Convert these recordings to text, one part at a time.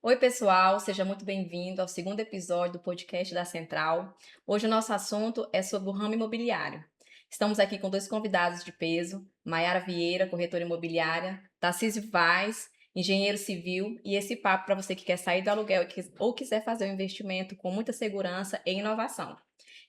Oi, pessoal, seja muito bem-vindo ao segundo episódio do podcast da Central. Hoje o nosso assunto é sobre o ramo imobiliário. Estamos aqui com dois convidados de peso, Maiara Vieira, corretora imobiliária, Tarcísio Vaz, engenheiro civil, e esse papo para você que quer sair do aluguel ou quiser fazer um investimento com muita segurança e inovação.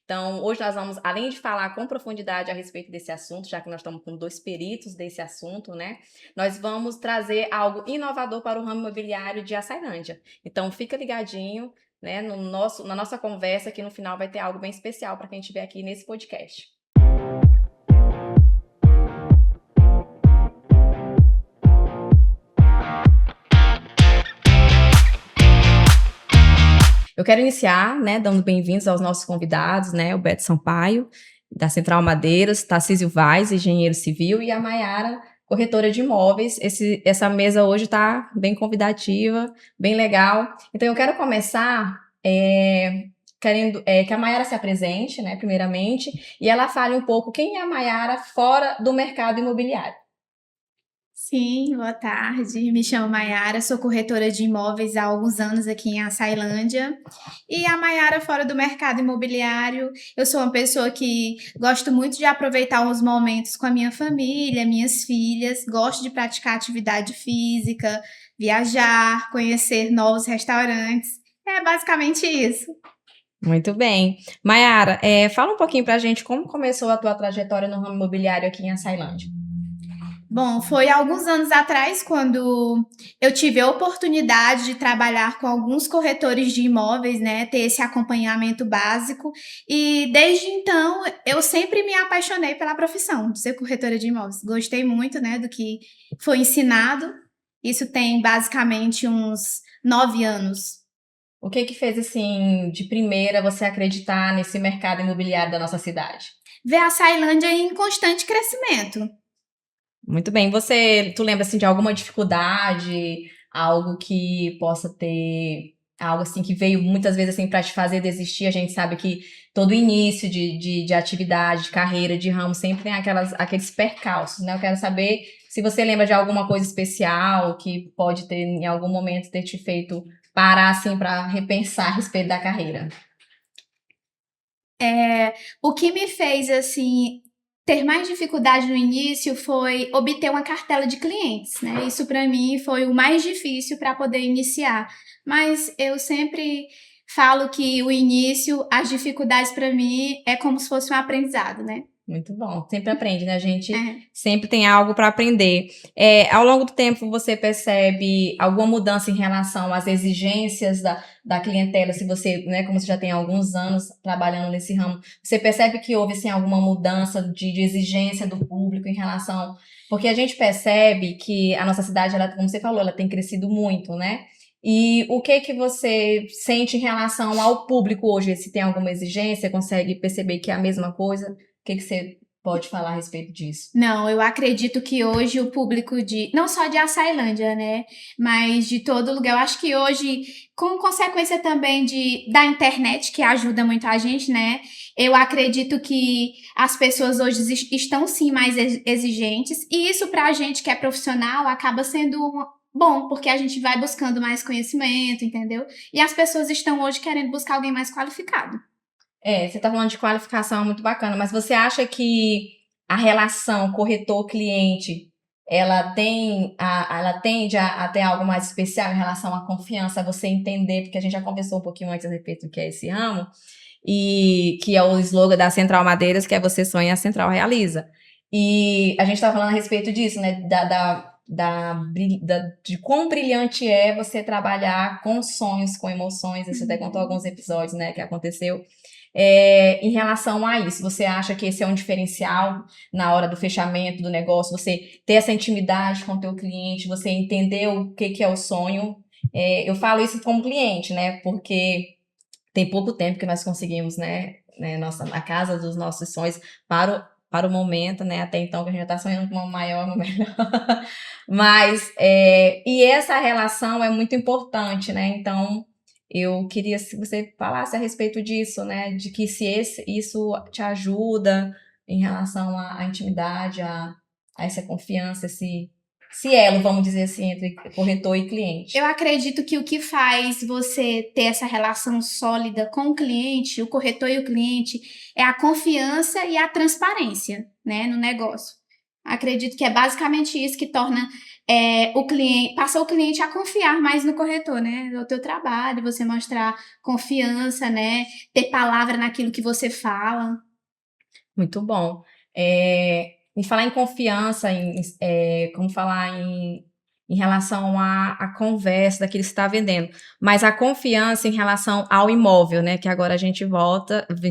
Então, hoje nós vamos, além de falar com profundidade a respeito desse assunto, já que nós estamos com dois peritos desse assunto, né? Nós vamos trazer algo inovador para o ramo imobiliário de Açailândia. Então, fica ligadinho, né, na nossa conversa, que no final vai ter algo bem especial para quem estiver aqui nesse podcast. Eu quero iniciar, né, dando bem-vindos aos nossos convidados, né, o Beto Sampaio, da Central Madeiras, Tarcísio Vaz, engenheiro civil, e a Maiara, corretora de imóveis. Essa mesa hoje está bem convidativa, bem legal. Então, eu quero começar querendo que a Maiara se apresente, né, primeiramente, e ela fale um pouco quem é a Maiara fora do mercado imobiliário. Sim, boa tarde. Me chamo Maiara, sou corretora de imóveis há alguns anos aqui em Açailândia. E a Maiara fora do mercado imobiliário, eu sou uma pessoa que gosto muito de aproveitar os momentos com a minha família, minhas filhas, gosto de praticar atividade física, viajar, conhecer novos restaurantes. É basicamente isso. Muito bem. Maiara, fala um pouquinho pra gente como começou a tua trajetória no ramo imobiliário aqui em Açailândia. Bom, foi alguns anos atrás quando eu tive a oportunidade de trabalhar com alguns corretores de imóveis, né, ter esse acompanhamento básico. E desde então eu sempre me apaixonei pela profissão de ser corretora de imóveis. Gostei muito, né, do que foi ensinado. Isso tem basicamente uns 9 anos. O que que fez, assim, de primeira você acreditar nesse mercado imobiliário da nossa cidade? Ver a Sailândia em constante crescimento. Muito bem. Tu lembra, assim, de alguma dificuldade, algo que possa ter, algo assim que veio muitas vezes assim para te fazer desistir? A gente sabe que todo início de atividade, de carreira, de ramo, sempre tem aqueles percalços, né? Eu quero saber se você lembra de alguma coisa especial que pode ter, em algum momento, ter te feito parar, assim, para repensar a respeito da carreira. O que me fez, assim, ter mais dificuldade no início foi obter uma cartela de clientes, né? Isso para mim foi o mais difícil para poder iniciar. Mas eu sempre falo que o início, as dificuldades para mim é como se fosse um aprendizado, né? Muito bom. Sempre aprende, né? A gente É. sempre tem algo para aprender. Ao longo do tempo, você percebe alguma mudança em relação às exigências da clientela? Se você, né, como você já tem alguns anos trabalhando nesse ramo, você percebe que houve, assim, alguma mudança de exigência do público em relação... Porque a gente percebe que a nossa cidade, ela, como você falou, ela tem crescido muito, né? E o que que você sente em relação ao público hoje? Se tem alguma exigência, consegue perceber que é a mesma coisa? O que que você pode falar a respeito disso? Não, eu acredito que hoje o público não só de Açailândia, né, mas de todo lugar, eu acho que hoje, com consequência também da internet, que ajuda muito a gente, né, eu acredito que as pessoas hoje estão sim mais exigentes, e isso para a gente que é profissional acaba sendo bom, porque a gente vai buscando mais conhecimento, entendeu? E as pessoas estão hoje querendo buscar alguém mais qualificado. Você está falando de qualificação, é muito bacana, mas você acha que a relação corretor-cliente, ela tende a ter algo mais especial em relação à confiança, a você entender, porque a gente já conversou um pouquinho antes a respeito do que é esse ramo, e que é o slogan da Central Madeiras, que é "Você sonha, a Central realiza". E a gente estava falando a respeito disso, né? De quão brilhante é você trabalhar com sonhos, com emoções. Você até contou alguns episódios, né, que aconteceu. Em relação a isso, você acha que esse é um diferencial na hora do fechamento do negócio? Você ter essa intimidade com o teu cliente, você entender o que é o sonho? Eu falo isso como cliente, né? Porque tem pouco tempo que nós conseguimos, né, a casa dos nossos sonhos para o momento, né? Até então que a gente já está sonhando com uma maior, uma melhor. Mas, e essa relação é muito importante, né? Então, eu queria se você falasse a respeito disso, né? De que se isso te ajuda em relação à intimidade, a essa confiança, esse. esse elo, vamos dizer assim, entre corretor e cliente? Eu acredito que o que faz você ter essa relação sólida com o cliente, o corretor e o cliente, é a confiança e a transparência, né, no negócio. Acredito que é basicamente isso que torna o cliente, passa o cliente a confiar mais no corretor, né, no teu trabalho, você mostrar confiança, né, ter palavra naquilo que você fala. Muito bom. Em falar em confiança, como falar em relação à conversa daquilo que você está vendendo, mas a confiança em relação ao imóvel, né? Que agora a gente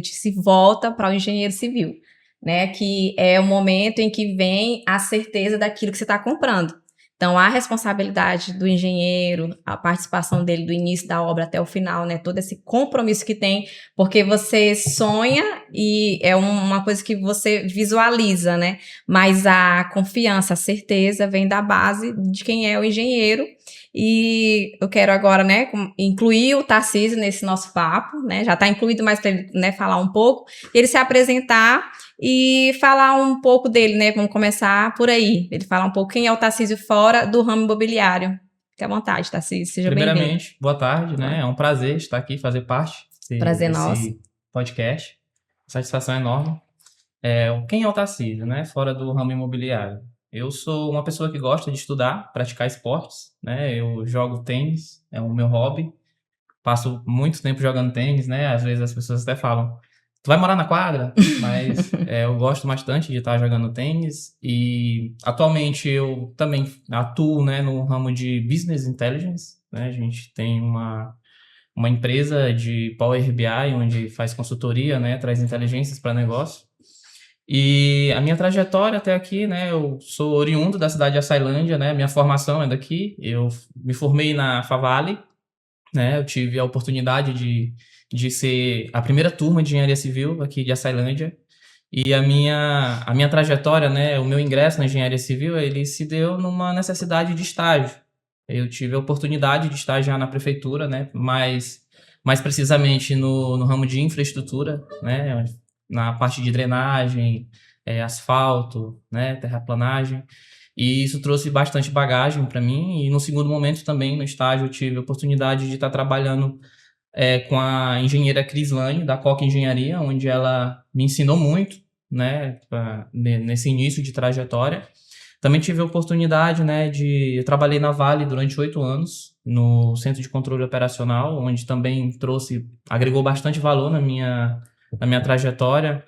se volta para o engenheiro civil, né? Que é o momento em que vem a certeza daquilo que você está comprando. Então, a responsabilidade do engenheiro, a participação dele do início da obra até o final, né? Todo esse compromisso que tem, porque você sonha e é uma coisa que você visualiza, né? Mas a confiança, a certeza vem da base de quem é o engenheiro. E eu quero agora, né, incluir o Tarcísio nesse nosso papo, né? Já está incluído, mas para ele, né, falar um pouco, ele se apresentar e falar um pouco dele, né? Vamos começar por aí. Ele falar um pouco quem é o Tarcísio fora do ramo imobiliário. Fique à vontade, Tarcísio, seja bem-vindo. Primeiramente, boa tarde, né? É um prazer estar aqui, fazer parte Prazer desse nosso. podcast. Satisfação enorme. Quem é o Tarcísio, né? Fora do ramo imobiliário. Eu sou uma pessoa que gosta de estudar, praticar esportes, né? Eu jogo tênis, é o meu hobby. Passo muito tempo jogando tênis, né? Às vezes as pessoas até falam, tu vai morar na quadra? Mas eu gosto bastante de estar jogando tênis e atualmente eu também atuo, né, no ramo de Business Intelligence, né? A gente tem uma empresa de Power BI onde faz consultoria, né, traz inteligências para negócio. E a minha trajetória até aqui, né, eu sou oriundo da cidade de Açailândia, né? Minha formação é daqui. Eu me formei na Favale, né? Eu tive a oportunidade de ser a primeira turma de engenharia civil aqui de Açailândia. E a minha trajetória, né, o meu ingresso na engenharia civil, ele se deu numa necessidade de estágio. Eu tive a oportunidade de estagiar na prefeitura, né, mais precisamente no ramo de infraestrutura, né, na parte de drenagem, asfalto, né, terraplanagem. E isso trouxe bastante bagagem para mim. E no segundo momento também, no estágio, eu tive a oportunidade de estar trabalhando com a engenheira Crislane, da Coca Engenharia, onde ela me ensinou muito, né, nesse início de trajetória. Também tive a oportunidade, né, eu trabalhei na Vale durante 8 anos, no Centro de Controle Operacional, onde também agregou bastante valor na minha trajetória.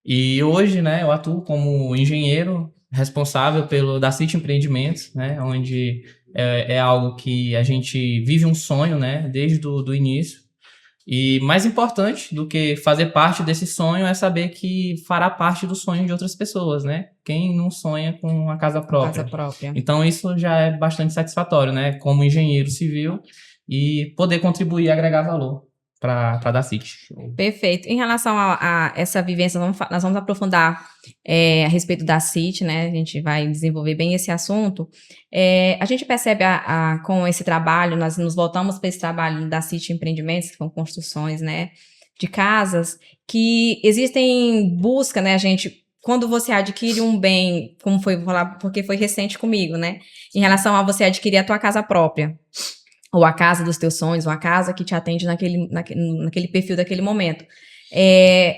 E hoje, né, eu atuo como engenheiro responsável da City Empreendimentos, né, onde é algo que a gente vive um sonho, né, desde do início. E mais importante do que fazer parte desse sonho é saber que fará parte do sonho de outras pessoas, né? Quem não sonha com a casa própria? Então isso já é bastante satisfatório, né? Como engenheiro civil e poder contribuir e agregar valor para a City. Perfeito. Em relação a essa vivência, nós vamos aprofundar a respeito da City, né? A gente vai desenvolver bem esse assunto. A gente percebe com esse trabalho, nós nos voltamos para esse trabalho da City Empreendimentos, que são construções, né, de casas, que existem busca, né, quando você adquire um bem, como foi, vou falar, porque foi recente comigo, né, em relação a você adquirir a tua casa própria, ou a casa dos teus sonhos, ou a casa que te atende naquele perfil daquele momento.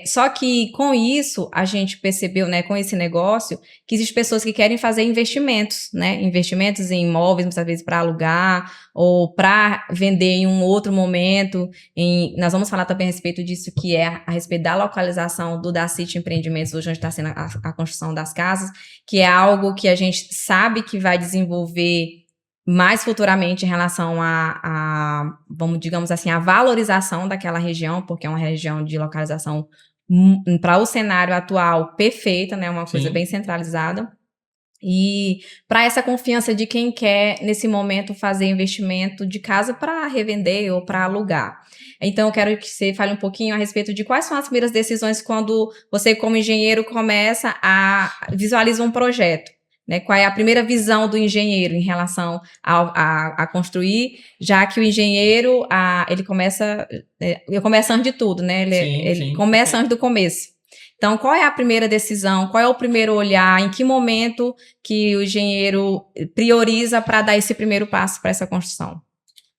Só que com isso, a gente percebeu, né, com esse negócio, que existem pessoas que querem fazer investimentos, né, investimentos em imóveis, muitas vezes para alugar, ou para vender em um outro momento. Nós vamos falar também a respeito disso, que é a respeito da localização da City Empreendimentos, hoje onde está sendo a construção das casas, que é algo que a gente sabe que vai desenvolver mais futuramente em relação vamos, digamos assim, a valorização daquela região, porque é uma região de localização para o cenário atual perfeita, né? Uma coisa bem centralizada. E para essa confiança de quem quer, nesse momento, fazer investimento de casa para revender ou para alugar. Então, eu quero que você fale um pouquinho a respeito de quais são as primeiras decisões quando você, como engenheiro, começa visualiza um projeto. Né, qual é a primeira visão do engenheiro em relação a construir, já que o engenheiro, ele começa antes de tudo, né? Ele começa antes do começo. Então, qual é a primeira decisão? Qual é o primeiro olhar? Em que momento que o engenheiro prioriza para dar esse primeiro passo para essa construção?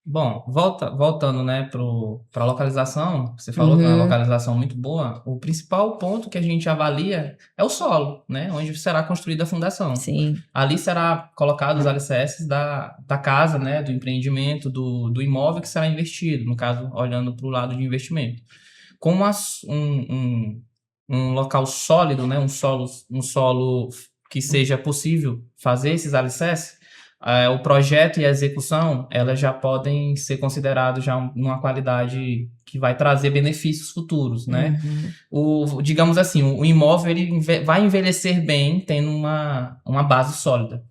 Bom, voltando, né, para a localização, você falou que é uma localização muito boa. O principal ponto que a gente avalia é o solo, né, onde será construída a fundação. Sim. Ali será colocado os alicerces da casa, né, do empreendimento, do imóvel que será investido, no caso, olhando para o lado de investimento. Como um local sólido, né, um solo que seja possível fazer esses alicerces, o projeto e a execução, elas já podem ser considerados já numa qualidade que vai trazer benefícios futuros, né? Digamos assim, o imóvel ele vai envelhecer bem tendo uma base sólida.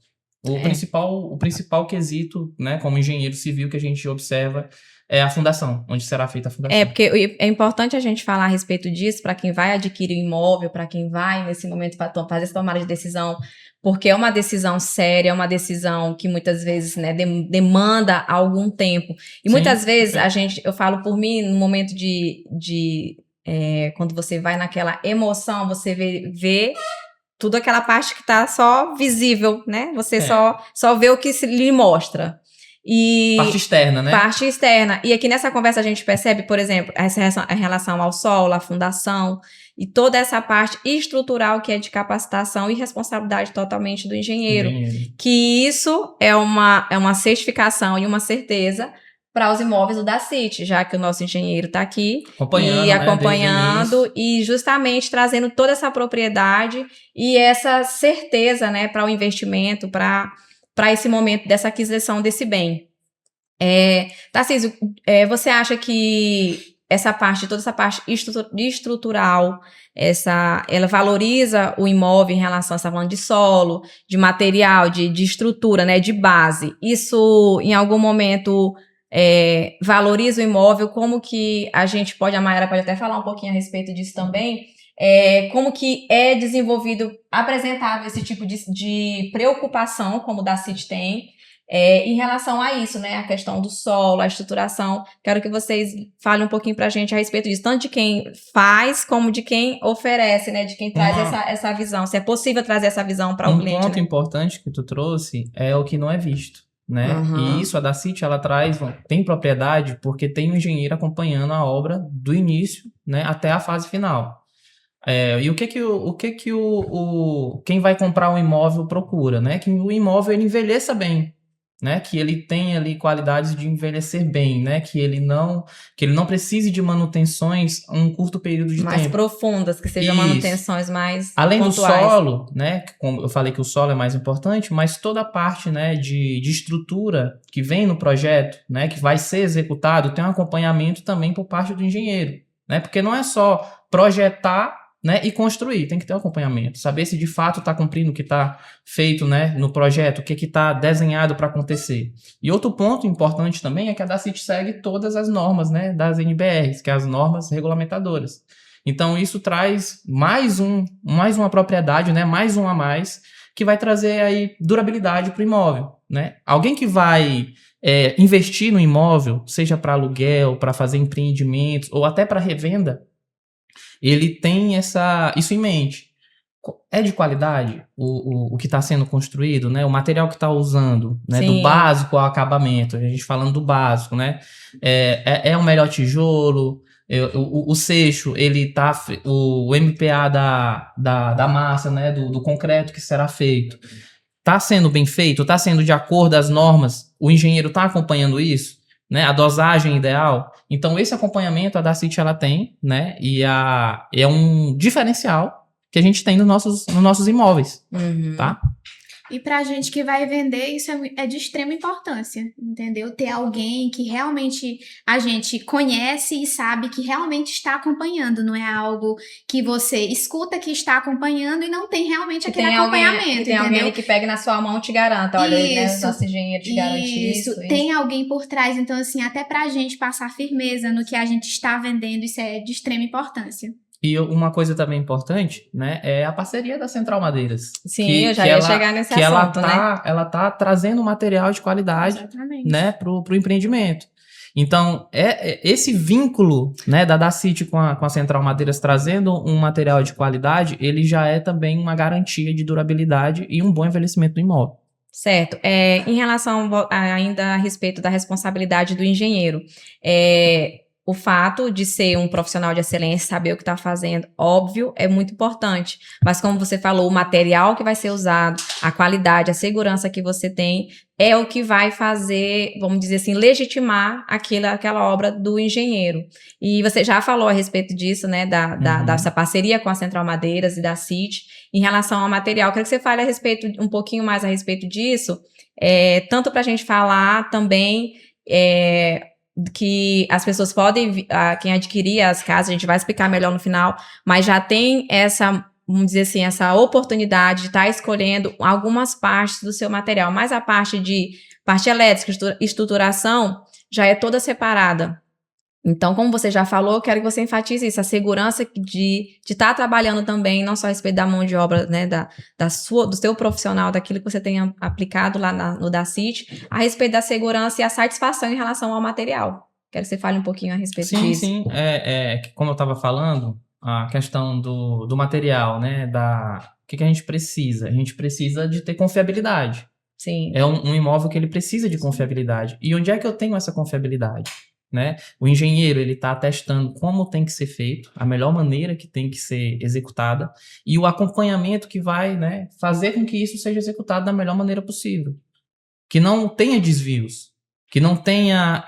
O principal quesito, né, como engenheiro civil que a gente observa é a fundação, onde será feita a fundação. Porque é importante a gente falar a respeito disso para quem vai adquirir o imóvel, para quem vai nesse momento fazer essa tomada de decisão, porque é uma decisão séria, é uma decisão que muitas vezes, né, demanda algum tempo. E muitas vezes eu falo por mim, no momento quando você vai naquela emoção, você vê tudo aquela parte que está só visível, né? Você só vê o que se lhe mostra. Parte externa, né? Parte externa. E aqui nessa conversa a gente percebe, por exemplo, essa relação ao solo, à fundação, e toda essa parte estrutural que é de capacitação e responsabilidade totalmente do engenheiro. Que isso é uma certificação e uma certeza para os imóveis do Dacity, já que o nosso engenheiro está aqui acompanhando e justamente trazendo toda essa propriedade e essa certeza, né, para o investimento, para esse momento dessa aquisição desse bem. Tarcísio, você acha que toda essa parte estrutural, ela valoriza o imóvel em relação, você está falando de solo, de material, de estrutura, né, de base? Isso, em algum momento, valoriza o imóvel? Como que a gente a Mayara pode até falar um pouquinho a respeito disso também, como que é desenvolvido, apresentável esse tipo de preocupação, como o Dacity tem, em relação a isso, né? A questão do solo, a estruturação. Quero que vocês falem um pouquinho pra gente a respeito disso, tanto de quem faz, como de quem oferece, né? De quem traz essa visão. Se é possível trazer essa visão para o cliente. Um ponto né? importante que tu trouxe é o que não é visto, né? E isso, a Dacity, ela tem propriedade porque tem um engenheiro acompanhando a obra do início, né, até a fase final. E o que quem vai comprar um imóvel procura, né? Que o imóvel ele envelheça bem, né? Que ele tenha ali qualidades de envelhecer bem, né? Que ele não precise de manutenções um curto período de tempo. Mais profundas, que sejam manutenções mais Além pontuais. do solo, né? Como eu falei que o solo é mais importante, mas toda a parte, né, de estrutura que vem no projeto, né, que vai ser executado, tem um acompanhamento também por parte do engenheiro, né? Porque não é só projetar, né, e construir, tem que ter um acompanhamento, saber se de fato está cumprindo o que está feito, né, no projeto, o que está desenhado para acontecer. E outro ponto importante também é que a Dacity segue todas as normas, né, das NBRs, que é as normas regulamentadoras. Então isso traz mais uma propriedade, né, mais um a mais, que vai trazer aí durabilidade para o imóvel, né? Alguém que vai investir no imóvel, seja para aluguel, para fazer empreendimentos ou até para revenda, ele tem isso em mente. É de qualidade o que está sendo construído, né? O material que está usando, né? Do básico ao acabamento. A gente falando do básico, né? É o melhor tijolo, o seixo, o MPA da massa, né? Do concreto que será feito. Está sendo bem feito? Está sendo de acordo às normas? O engenheiro está acompanhando isso? Né, a dosagem ideal. Então, esse acompanhamento a Dacity ela tem, né? E é um diferencial que a gente tem nos nossos imóveis, tá? E pra gente que vai vender, isso é de extrema importância, entendeu? Ter alguém que realmente a gente conhece e sabe que realmente está acompanhando, não é algo que você escuta que está acompanhando e não tem realmente aquele acompanhamento, tem alguém que pegue na sua mão e te garanta, olha, né, nosso engenheiro te garante isso. Tem alguém por trás, então assim, até pra gente passar firmeza no que a gente está vendendo, isso é de extrema importância. E uma coisa também importante, né, é a parceria da Central Madeiras. Sim, eu já ia chegar nesse assunto, né? Ela tá trazendo material de qualidade, né, pro empreendimento. Então, esse vínculo, né, da Dacity com a Central Madeiras trazendo um material de qualidade, ele já é também uma garantia de durabilidade e um bom envelhecimento do imóvel. Certo. Em relação ainda a respeito da responsabilidade do engenheiro, o fato de ser um profissional de excelência, saber o que está fazendo, óbvio, é muito importante. Mas como você falou, o material que vai ser usado, a qualidade, a segurança que você tem, é o que vai fazer, vamos dizer assim, legitimar aquela obra do engenheiro. E você já falou a respeito disso, né, dessa parceria com a Central Madeiras e da Dacity, em relação ao material. Quero que você fale um pouquinho mais a respeito disso, tanto para a gente falar também que as pessoas podem, quem adquirir as casas, a gente vai explicar melhor no final, mas já tem essa, vamos dizer assim, essa oportunidade de estar escolhendo algumas partes do seu material, mas a parte elétrica, estruturação, já é toda separada. Então, como você já falou, eu quero que você enfatize isso, a segurança de estar trabalhando também, não só a respeito da mão de obra, né, do seu profissional, daquilo que você tenha aplicado lá no Dacity, a respeito da segurança e a satisfação em relação ao material. Quero que você fale um pouquinho a respeito disso. Sim. Como eu estava falando, a questão do material, né, o que a gente precisa? A gente precisa de ter confiabilidade. Sim. É um imóvel que ele precisa de confiabilidade. E onde é que eu tenho essa confiabilidade? Né? O engenheiro ele está testando como tem que ser feito, a melhor maneira que tem que ser executada e o acompanhamento que vai, né, fazer com que isso seja executado da melhor maneira possível. Que não tenha desvios, que não tenha,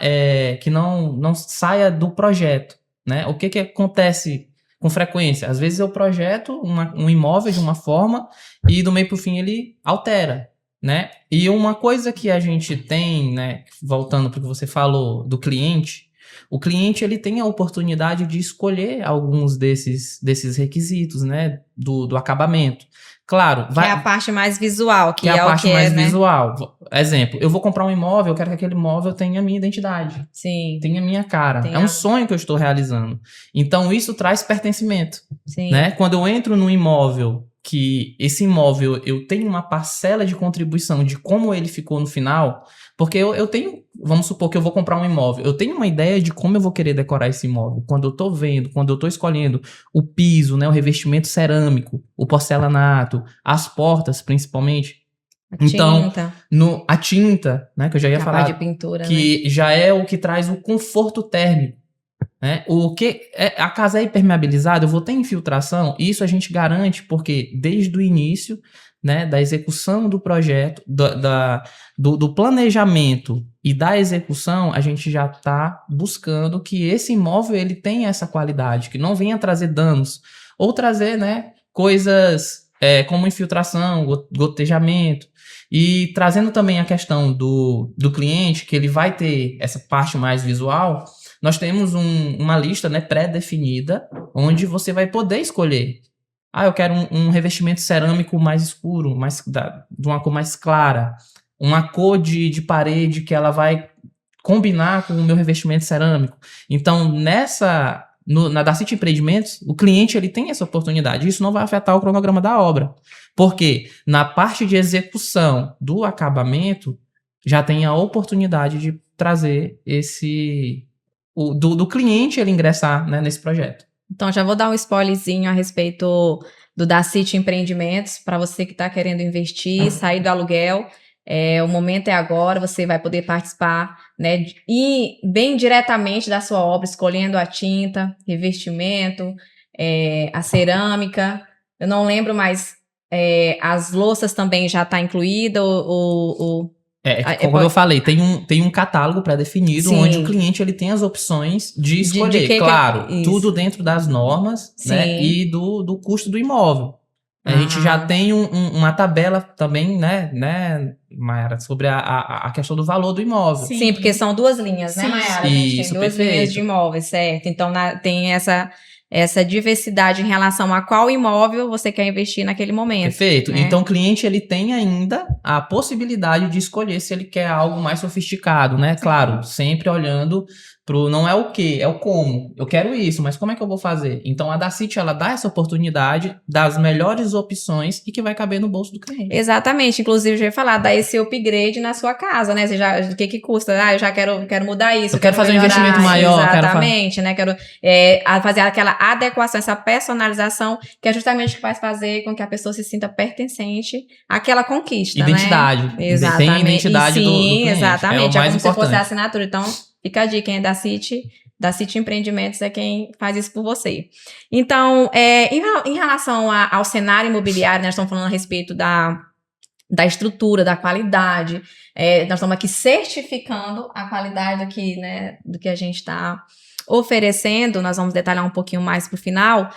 que não saia do projeto. Né? O que acontece com frequência? Às vezes eu projeto um imóvel de uma forma e do meio para o fim ele altera. Né? E uma coisa que a gente tem, né, voltando para o que você falou do cliente, o cliente ele tem a oportunidade de escolher alguns desses requisitos, né, do acabamento. Claro, que é a parte mais visual, que é a parte mais visual. Exemplo, eu vou comprar um imóvel, eu quero que aquele imóvel tenha a minha identidade. Sim. Tenha a minha cara. É um sonho que eu estou realizando. Então, isso traz pertencimento. Sim. Né? Quando eu entro num imóvel que esse imóvel eu tenho uma parcela de contribuição de como ele ficou no final, porque eu tenho, vamos supor que eu vou comprar um imóvel, eu tenho uma ideia de como eu vou querer decorar esse imóvel, quando eu tô vendo, quando eu tô escolhendo o piso, né, o revestimento cerâmico, o porcelanato, as portas principalmente, então, a tinta, né, que eu já ia falar, de pintura, que né? já é o que traz o conforto térmico. Né? A casa é impermeabilizada, eu vou ter infiltração, isso a gente garante porque desde o início, né, da execução do projeto, do planejamento e da execução, a gente já está buscando que esse imóvel ele tenha essa qualidade, que não venha trazer danos ou trazer, né, coisas como infiltração, gotejamento. E trazendo também a questão do cliente, que ele vai ter essa parte mais visual, nós temos uma lista, né, pré-definida, onde você vai poder escolher. Eu quero um revestimento cerâmico mais escuro, de uma cor mais clara, uma cor de parede que ela vai combinar com o meu revestimento cerâmico. Então, na Dacity Empreendimentos, o cliente ele tem essa oportunidade. Isso não vai afetar o cronograma da obra. Porque na parte de execução do acabamento, já tem a oportunidade de trazer do cliente ele ingressar, né, nesse projeto. Então, já vou dar um spoilerzinho a respeito do Dacity Empreendimentos, para você que está querendo investir, sair do aluguel. O momento é agora, você vai poder participar, né, e bem diretamente da sua obra, escolhendo a tinta, revestimento, a cerâmica. Eu não lembro, mas as louças também já está incluída, como eu falei, tem um catálogo pré-definido, onde o cliente ele tem as opções de escolher. Claro, tudo dentro das normas, né, e do custo do imóvel. A gente já tem uma tabela também, né, Mayara, sobre a questão do valor do imóvel. Sim, porque são duas linhas, né, Mayara? A gente tem duas linhas de imóveis, certo? Então, tem essa diversidade em relação a qual imóvel você quer investir naquele momento. Perfeito. Né? Então, o cliente, ele tem ainda a possibilidade de escolher se ele quer algo mais sofisticado, né? Claro, sempre olhando pro... Não é o quê, é o como. Eu quero isso, mas como é que eu vou fazer? Então, a Dacity, ela dá essa oportunidade das melhores opções e que vai caber no bolso do cliente. Exatamente. Inclusive, eu já ia falar, dar esse upgrade na sua casa, né? Você já, o que custa? Eu já quero mudar isso. Eu quero fazer um melhorar. investimento maior. Exatamente, né? Quero fazer aquela adequação, essa personalização, que é justamente o que faz fazer com que a pessoa se sinta pertencente àquela conquista, Identidade. né? Exatamente. Tem a identidade do cliente. Exatamente. É o mais como se fosse importante. a assinatura. Então, fica a dica, quem é da City Empreendimentos é quem faz isso por você. Então, em relação ao cenário imobiliário, nós estamos falando a respeito da estrutura, da qualidade. Nós estamos aqui certificando a qualidade aqui, né, do que a gente está oferecendo. Nós vamos detalhar um pouquinho mais para o final.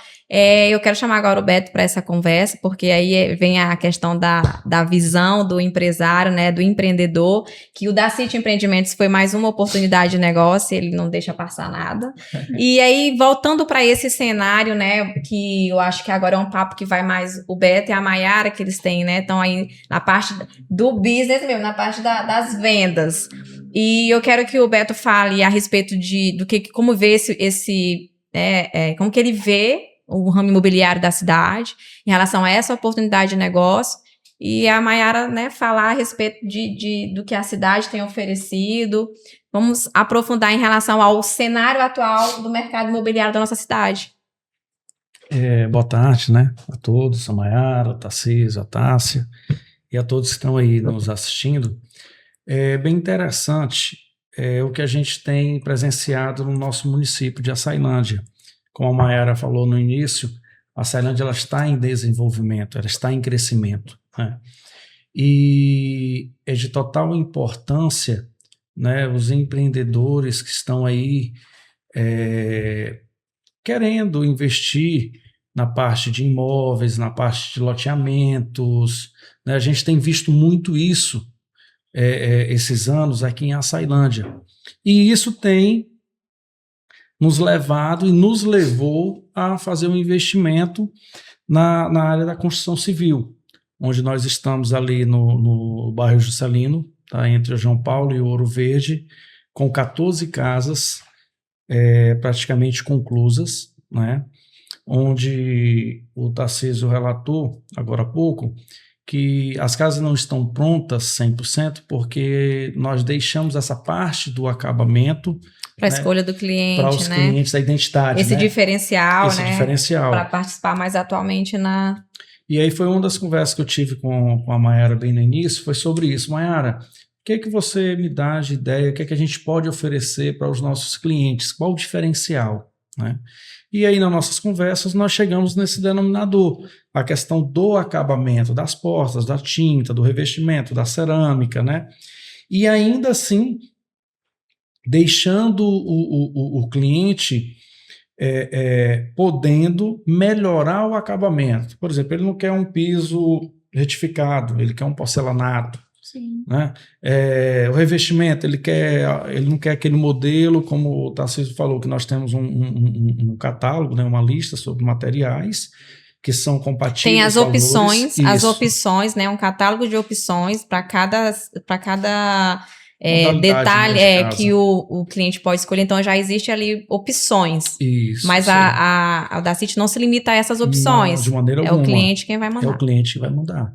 Eu quero chamar agora o Beto para essa conversa, porque aí vem a questão da visão do empresário, né, do empreendedor, que o Dacity Empreendimentos foi mais uma oportunidade de negócio, ele não deixa passar nada. E aí, voltando para esse cenário, né, que eu acho que agora é um papo que vai mais o Beto e a Mayara, que eles têm, né, estão aí na parte do business mesmo, na parte das vendas. E eu quero que o Beto fale a respeito como vê como que ele vê o ramo imobiliário da cidade em relação a essa oportunidade de negócio, e a Mayara, né, falar a respeito do que a cidade tem oferecido. Vamos aprofundar em relação ao cenário atual do mercado imobiliário da nossa cidade. Boa tarde, né, a todos, a Mayara, o Tarcísio, a Tássia e a todos que estão aí nos assistindo. É bem interessante o que a gente tem presenciado no nosso município de Açailândia. Como a Mayara falou no início, a Açailândia ela está em desenvolvimento, ela está em crescimento, né? E é de total importância, né, os empreendedores que estão aí querendo investir na parte de imóveis, na parte de loteamentos, né? A gente tem visto muito isso esses anos aqui em Açailândia. E isso tem nos levado e nos levou a fazer um investimento na área da construção civil, onde nós estamos ali no bairro Juscelino, tá, entre o João Paulo e o Ouro Verde, com 14 casas praticamente conclusas, né, onde o Tarcísio relatou agora há pouco que as casas não estão prontas 100% porque nós deixamos essa parte do acabamento para a escolha do cliente, para os clientes, da identidade. Esse diferencial, Esse diferencial. Para participar mais atualmente na... E aí foi uma das conversas que eu tive com a Mayara bem no início, foi sobre isso. Mayara, o que você me dá de ideia, o que a gente pode oferecer para os nossos clientes? Qual o diferencial, né? E aí, nas nossas conversas, nós chegamos nesse denominador, a questão do acabamento, das portas, da tinta, do revestimento, da cerâmica, né? E ainda assim, deixando o cliente podendo melhorar o acabamento. Por exemplo, ele não quer um piso retificado, ele quer um porcelanato. Sim. Né? O revestimento, ele não quer aquele modelo, como o Tarcísio falou, que nós temos um catálogo, né, uma lista sobre materiais que são compatíveis. Tem as opções, né, um catálogo de opções para cada detalhe que o cliente pode escolher. Então já existe ali opções. Isso, mas a Dacity não se limita a essas opções. Não, de maneira alguma. É o cliente quem vai mandar. É o cliente que vai mandar.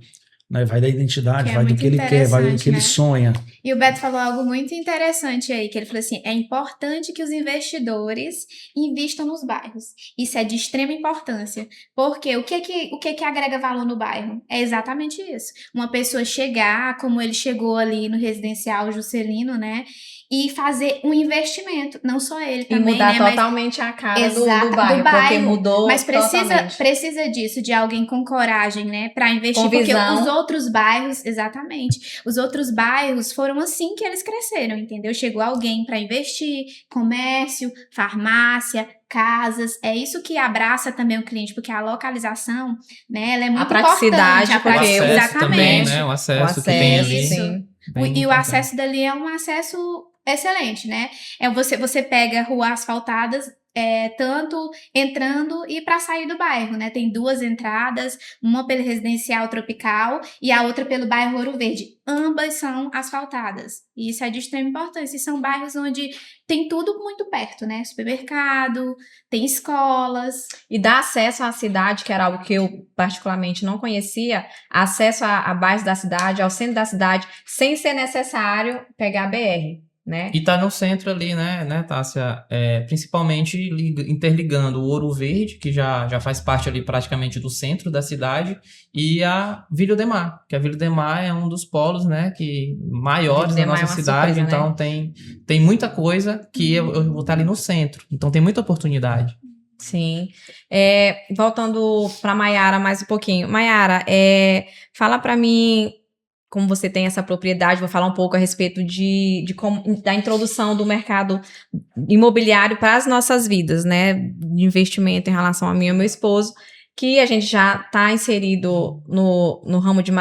Né? Vai da identidade, vai do que ele quer, vai do que ele sonha. E o Beto falou algo muito interessante aí, que ele falou assim, é importante que os investidores invistam nos bairros. Isso é de extrema importância, porque o que agrega valor no bairro? É exatamente isso. Uma pessoa chegar, como ele chegou ali no residencial Juscelino, né? E fazer um investimento, não só ele também, e mudar, né, totalmente a cara do bairro, porque mudou. Mas precisa disso, de alguém com coragem, né, para investir, com porque visão. Os outros bairros, exatamente, os outros bairros foram assim que eles cresceram, entendeu? Chegou alguém para investir, comércio, farmácia, casas, é isso que abraça também o cliente, porque a localização, né, ela é muito a praticidade, importante. O acesso exatamente. Também, né, o acesso que tem ali. Sim. E o acesso dali é um acesso excelente, né? Você pega rua asfaltadas, tanto entrando e para sair do bairro, né? Tem 2 entradas, uma pelo residencial tropical e a outra pelo bairro Ouro Verde. Ambas são asfaltadas. E isso é de extrema importância. E são bairros onde tem tudo muito perto, né? Supermercado, tem escolas. E dá acesso à cidade, que era algo que eu particularmente não conhecia, acesso a bairros da cidade, ao centro da cidade, sem ser necessário pegar a BR, né? E tá no centro ali, né, Tássia? Principalmente interligando o Ouro Verde, que já faz parte ali praticamente do centro da cidade, e a Vila Demar, que a Vila Demar é um dos polos, né, maiores da nossa cidade, surpresa, então né? tem muita coisa que eu vou estar ali no centro, então tem muita oportunidade. Sim. Voltando para Maiara mais um pouquinho. Maiara, fala para mim, como você tem essa propriedade, vou falar um pouco a respeito da introdução do mercado imobiliário para as nossas vidas, né? De investimento em relação a mim e ao meu esposo, que a gente já está inserido no ramo de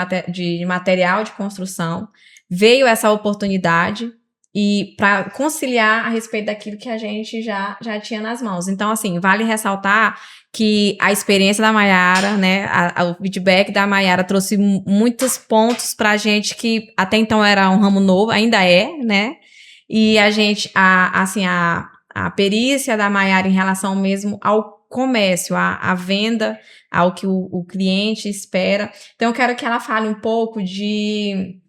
material de construção. Veio essa oportunidade e para conciliar a respeito daquilo que a gente já tinha nas mãos. Então, assim, vale ressaltar que a experiência da Maiara, né, o feedback da Maiara trouxe muitos pontos pra gente que até então era um ramo novo, ainda é, né, e a gente, a perícia da Maiara em relação mesmo ao comércio, à venda, ao que o cliente espera. Então, eu quero que ela fale um pouco de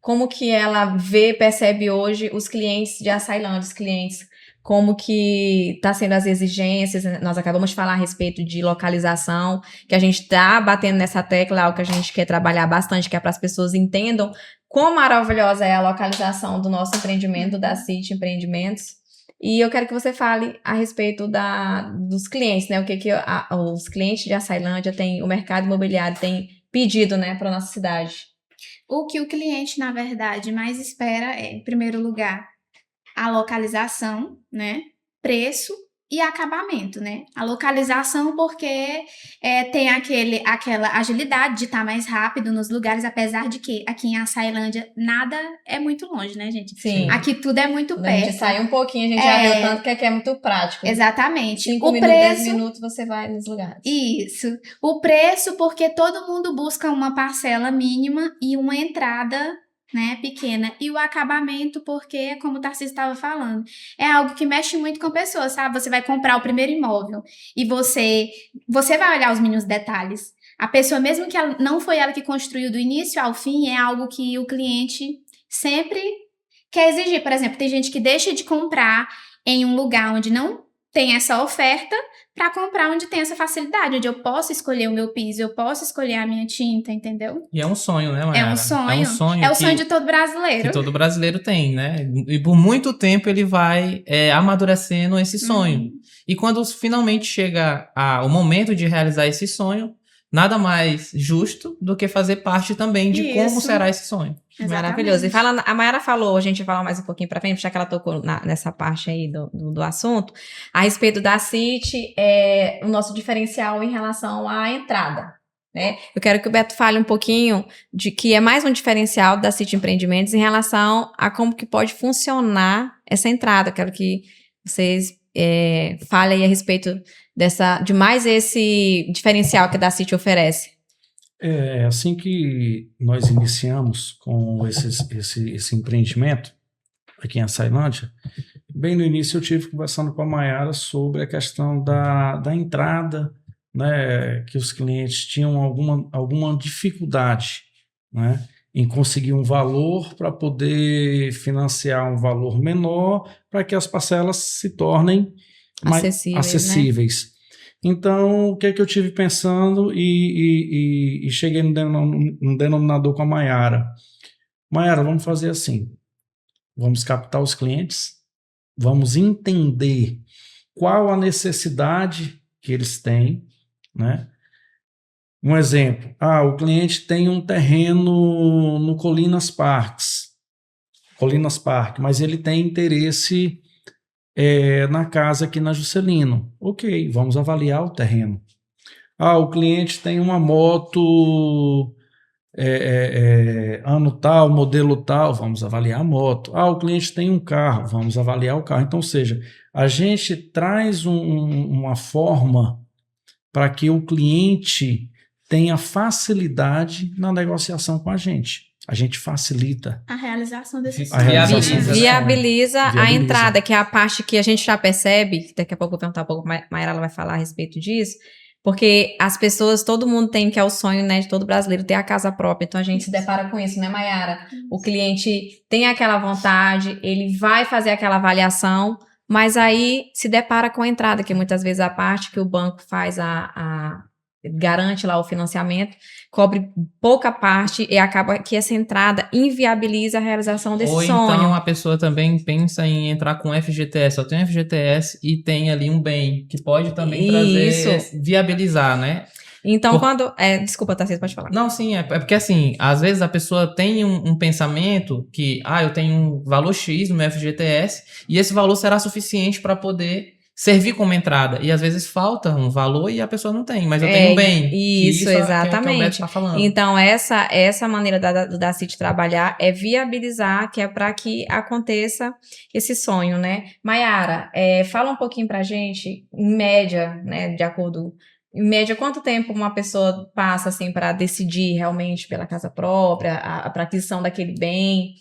como que ela percebe hoje os clientes de Açailândia, os clientes, como que está sendo as exigências. Nós acabamos de falar a respeito de localização, que a gente está batendo nessa tecla, algo que a gente quer trabalhar bastante, que é para as pessoas entendam quão maravilhosa é a localização do nosso empreendimento, da City Empreendimentos. E eu quero que você fale a respeito dos clientes, né? O que os clientes de Açailândia o mercado imobiliário tem pedido, né, para nossa cidade. O que o cliente, na verdade, mais espera é, em primeiro lugar, a localização, né? Preço e acabamento, né? A localização porque tem aquela agilidade de estar mais rápido nos lugares, apesar de que aqui em Açailândia nada é muito longe, né, gente? Sim. Aqui tudo é muito perto. A gente sai um pouquinho, a gente já viu tanto que aqui é muito prático. Exatamente. 5 minutos, 10 minutos, você vai nos lugares. Isso. O preço porque todo mundo busca uma parcela mínima e uma entrada, né, pequena. E o acabamento porque, como o Tarcísio estava falando, é algo que mexe muito com pessoas, sabe? Você vai comprar o primeiro imóvel e você vai olhar os mínimos detalhes. A pessoa, mesmo que não foi ela que construiu do início ao fim, é algo que o cliente sempre quer exigir. Por exemplo, tem gente que deixa de comprar em um lugar onde não tem essa oferta para comprar onde tem essa facilidade, onde eu posso escolher o meu piso, eu posso escolher a minha tinta, entendeu? E é um sonho, né, Mayara? É um sonho. É um sonho. É o sonho de todo brasileiro. Que todo brasileiro tem, né? E por muito tempo ele vai amadurecendo esse sonho. E quando finalmente chega o momento de realizar esse sonho, nada mais justo do que fazer parte também de como será esse sonho. Exatamente. Maravilhoso. E a Mayara falou, a gente vai falar mais um pouquinho para frente, já que ela tocou nessa parte aí do assunto, a respeito da City, o nosso diferencial em relação à entrada, né? Eu quero que o Beto fale um pouquinho de que é mais um diferencial da City Empreendimentos em relação a como que pode funcionar essa entrada. Quero que vocês falem aí a respeito de mais esse diferencial que a da City oferece. Assim que nós iniciamos com esse empreendimento aqui em Açailândia, bem no início eu tive conversando com a Maiara sobre a questão da entrada, né, que os clientes tinham alguma dificuldade, né, em conseguir um valor para poder financiar um valor menor para que as parcelas se tornem mais acessíveis. Né? Então, o que é que eu tive pensando e cheguei num denominador com a Maiara. Maiara, vamos fazer assim, vamos captar os clientes, vamos entender qual a necessidade que eles têm, né? Um exemplo, o cliente tem um terreno no Colinas Park, mas ele tem interesse na casa aqui na Juscelino. Ok, vamos avaliar o terreno. O cliente tem uma moto ano tal, modelo tal, vamos avaliar a moto. O cliente tem um carro, vamos avaliar o carro. Então, ou seja, a gente traz uma forma para que o cliente tenha facilidade na negociação com a gente. A gente facilita. A realização desse A realização Viabiliza, desse Viabiliza a Viabiliza. entrada, que é a parte que a gente já percebe, daqui a pouco eu vou perguntar um pouco, Mayara ela vai falar a respeito disso, porque as pessoas, todo mundo tem, que é o sonho, né, de todo brasileiro, ter a casa própria, então a gente se depara com isso, né, Mayara? O cliente tem aquela vontade, ele vai fazer aquela avaliação, mas aí se depara com a entrada, que muitas vezes a parte que o banco faz garante lá o financiamento, cobre pouca parte e acaba que essa entrada inviabiliza a realização desse Ou sonho. então a pessoa também pensa em entrar com FGTS, só tem FGTS e tem ali um bem, que pode também viabilizar, né? Então, desculpa, Tarcísio, pode falar. Não, sim, é porque assim, às vezes a pessoa tem um pensamento que, eu tenho um valor X no meu FGTS e esse valor será suficiente para poder servir como entrada. E às vezes falta um valor e a pessoa não tem, mas eu tenho um bem. Isso, exatamente. Que o Beto tá falando. Então, essa maneira da CIT trabalhar é viabilizar, que é para que aconteça esse sonho, né? Mayara, fala um pouquinho pra gente, em média, né, de acordo... Em média, quanto tempo uma pessoa passa, assim, para decidir realmente pela casa própria, para aquisição daquele bem?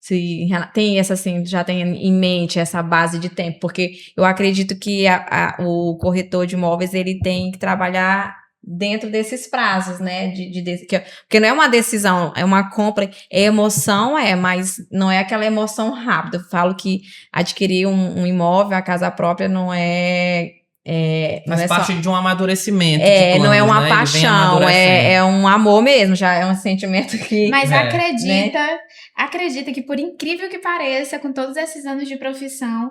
Se tem essa, assim, já tem em mente essa base de tempo, porque eu acredito que o corretor de imóveis, ele tem que trabalhar dentro desses prazos, né, porque não é uma decisão, é uma compra, é emoção, mas não é aquela emoção rápida. Eu falo que adquirir um imóvel, a casa própria, não é... Faz parte de um amadurecimento. Não é uma né? paixão, é um amor mesmo, já é um sentimento que... Mas né? acredita que, por incrível que pareça, com todos esses anos de profissão,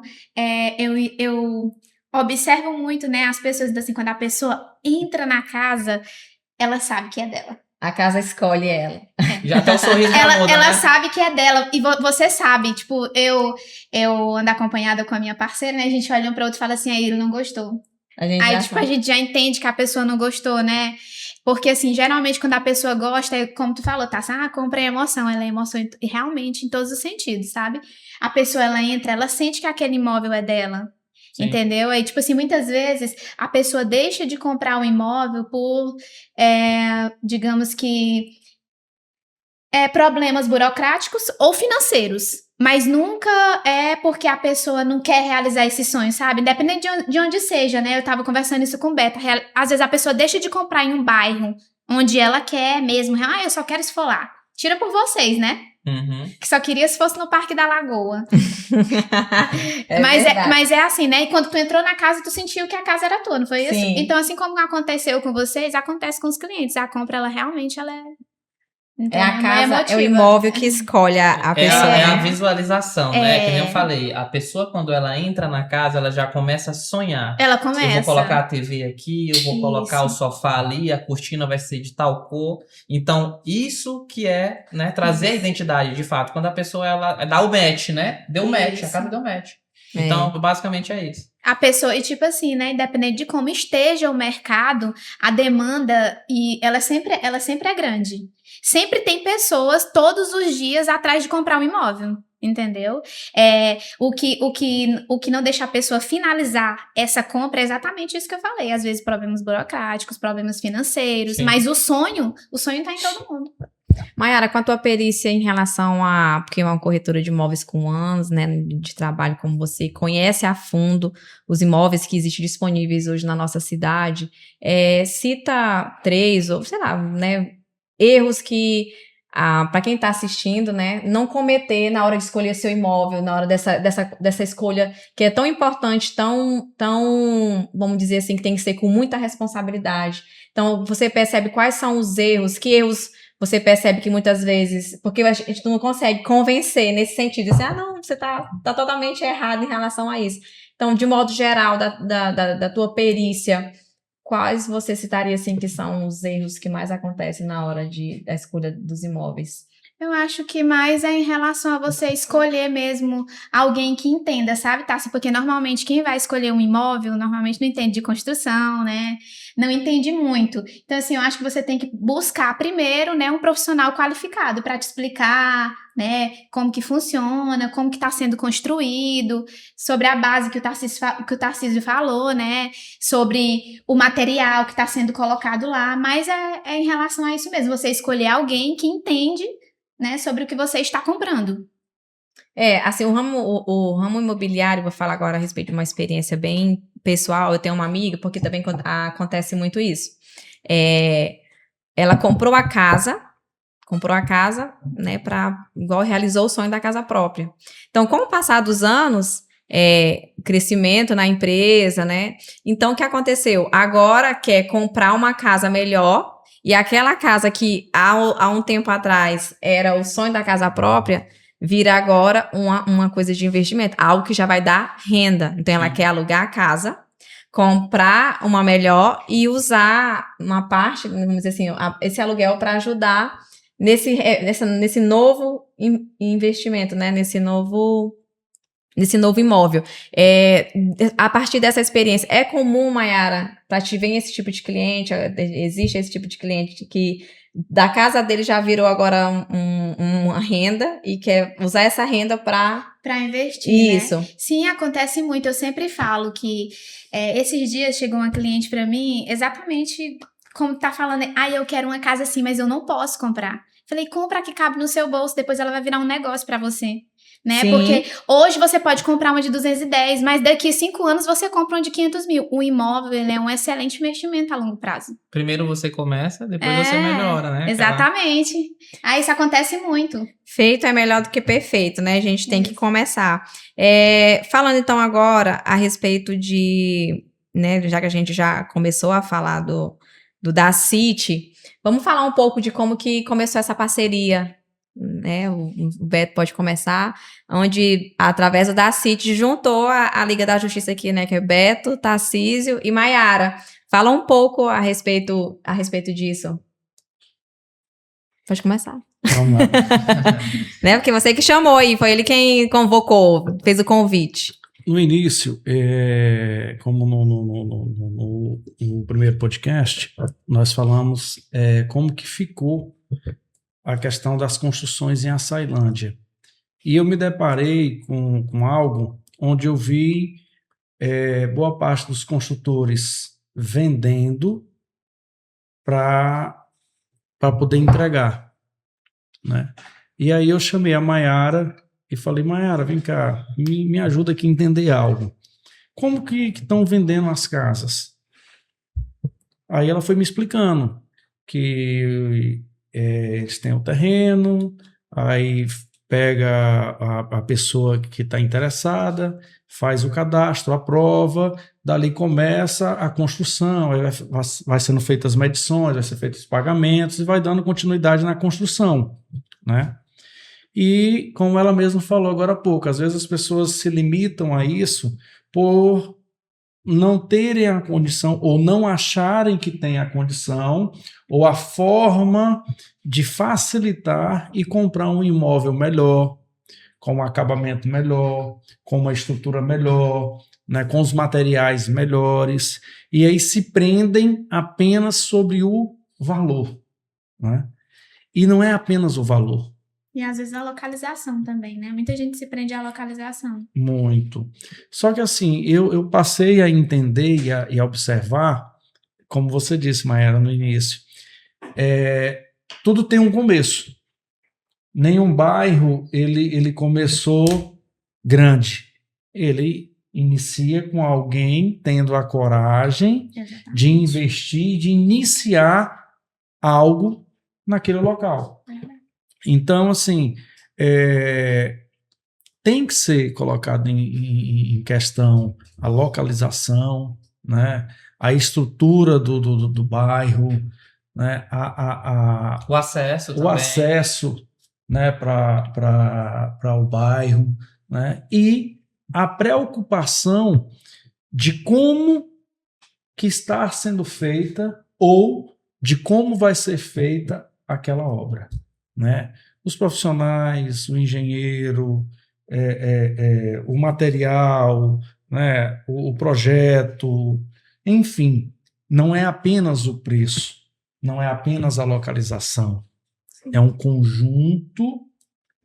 eu observo muito, né, as pessoas, assim, quando a pessoa entra na casa, ela sabe que é dela. A casa escolhe ela. Já até o sorriso já muda, ela né? sabe que é dela. E você sabe, tipo, eu ando acompanhada com a minha parceira, né? A gente olha um pro outro e fala assim, aí ele não gostou. A gente já entende que a pessoa não gostou, né? Porque, assim, geralmente quando a pessoa gosta, como tu falou, tá assim, compra é emoção. Ela é emoção realmente em todos os sentidos, sabe? A pessoa, ela entra, ela sente que aquele imóvel é dela. Sim. Entendeu? Aí, tipo assim, muitas vezes a pessoa deixa de comprar um imóvel por, digamos que, problemas burocráticos ou financeiros. Mas nunca é porque a pessoa não quer realizar esse sonho, sabe? Independente de onde seja, né? Eu tava conversando isso com o Beto. Às vezes a pessoa deixa de comprar em um bairro onde ela quer mesmo. Eu só quero se for lá. Tira por vocês, né? Uhum. Que só queria se fosse no Parque da Lagoa. Mas é assim, né? E quando tu entrou na casa, tu sentiu que a casa era tua, não foi isso? Sim. Então, assim como aconteceu com vocês, acontece com os clientes. A compra, ela realmente, ela é... Então, a casa, é o imóvel que escolhe a pessoa. É a visualização, né? Que nem eu falei. A pessoa, quando ela entra na casa, ela já começa a sonhar. Ela começa. Eu vou colocar a TV aqui, eu vou colocar o sofá ali, a cortina vai ser de tal cor. Então, isso que é, né, trazer a identidade, de fato. Quando a pessoa, ela dá o match, né? Deu match, a casa deu match. Então, basicamente é isso. A pessoa, e tipo assim, né, independente de como esteja o mercado, a demanda, ela sempre é grande. Sempre tem pessoas todos os dias atrás de comprar um imóvel, entendeu? O que não deixa a pessoa finalizar essa compra é exatamente isso que eu falei. Às vezes problemas burocráticos, problemas financeiros, sim, mas o sonho tá em todo mundo. Mayara, com a tua perícia em relação porque é uma corretora de imóveis com anos, né, de trabalho como você, conhece a fundo os imóveis que existem disponíveis hoje na nossa cidade, cita 3 ou, sei lá, né, erros que, para quem está assistindo, né, não cometer na hora de escolher seu imóvel, na hora dessa escolha que é tão importante, tão, vamos dizer assim, que tem que ser com muita responsabilidade. Então, você percebe quais são os erros, que erros você percebe que muitas vezes, porque a gente não consegue convencer nesse sentido, assim, não, você tá totalmente errado em relação a isso. Então, de modo geral, da tua perícia, quais você citaria, assim, que são os erros que mais acontecem na hora da escolha dos imóveis? Eu acho que mais é em relação a você escolher mesmo alguém que entenda, sabe, Tássia? Porque normalmente quem vai escolher um imóvel, normalmente não entende de construção, né? Não entende muito. Então, assim, eu acho que você tem que buscar primeiro, né, um profissional qualificado para te explicar, né, como que funciona, como que está sendo construído, sobre a base que o Tarcísio falou, né, sobre o material que está sendo colocado lá, mas é em relação a isso mesmo, você escolher alguém que entende, né, sobre o que você está comprando. Assim, o ramo imobiliário, vou falar agora a respeito de uma experiência bem pessoal. Eu tenho uma amiga, porque também acontece muito isso. Ela comprou a casa, né, igual realizou o sonho da casa própria. Então, com o passar dos anos, crescimento na empresa, né? Então, o que aconteceu? Agora quer comprar uma casa melhor, e aquela casa que há um tempo atrás era o sonho da casa própria, vira agora uma coisa de investimento, algo que já vai dar renda. Então, ela quer alugar a casa, comprar uma melhor e usar uma parte, vamos dizer assim, esse aluguel para ajudar nesse novo investimento, né? Nesse novo imóvel. A partir dessa experiência, é comum, Mayara, para te ver esse tipo de cliente, existe esse tipo de cliente que da casa dele já virou agora uma renda e quer usar essa renda para investir, isso, né? Sim, acontece muito. Eu sempre falo que esses dias chegou uma cliente para mim, exatamente como tá falando, eu quero uma casa assim, mas eu não posso comprar. Falei, compra que cabe no seu bolso, depois ela vai virar um negócio para você. Né? Sim. Porque hoje você pode comprar uma de 210, mas daqui a 5 anos você compra uma de 500 mil. O imóvel, ele é um excelente investimento a longo prazo. Primeiro você começa, depois você melhora, né? Exatamente. Isso acontece muito. Feito é melhor do que perfeito, né? A gente tem que começar. Falando então agora a respeito de, né, já que a gente já começou a falar do Dacity, vamos falar um pouco de como que começou essa parceria, né? O Beto pode começar, onde através do Dacity juntou a Liga da Justiça aqui, né? Que é Beto, Tarcísio e Mayara. Fala um pouco a respeito disso. Pode começar. Vamos lá. Né? Porque você que chamou aí, foi ele quem convocou, fez o convite. No início, como no primeiro podcast, nós falamos como que ficou a questão das construções em Açailândia. E eu me deparei com algo onde eu vi boa parte dos construtores vendendo para poder entregar, né? E aí eu chamei a Mayara e falei, Mayara, vem cá, me ajuda aqui a entender algo. Como que estão vendendo as casas? Aí ela foi me explicando que eles têm o terreno, aí pega a pessoa que está interessada, faz o cadastro, aprova, dali começa a construção, aí vai sendo feitas as medições, vai ser feitos os pagamentos e vai dando continuidade na construção, né? E, como ela mesma falou agora há pouco, às vezes as pessoas se limitam a isso por não terem a condição ou não acharem que tem a condição ou a forma de facilitar e comprar um imóvel melhor, com um acabamento melhor, com uma estrutura melhor, né, com os materiais melhores, e aí se prendem apenas sobre o valor, né? E não é apenas o valor. E às vezes a localização também, né? Muita gente se prende à localização. Muito. Só que assim, eu passei a entender e a observar, como você disse, Mayara, no início, tudo tem um começo. Nenhum bairro ele começou grande. Ele inicia com alguém tendo a coragem de investir, de iniciar algo naquele local. Então, assim, tem que ser colocado em questão a localização, né? A estrutura do bairro, né? O acesso também. O acesso, né? para o bairro, né? E a preocupação de como que está sendo feita ou de como vai ser feita aquela obra, né? os profissionais, o engenheiro, o material, né, o projeto, enfim, não é apenas o preço, não é apenas a localização, é um conjunto,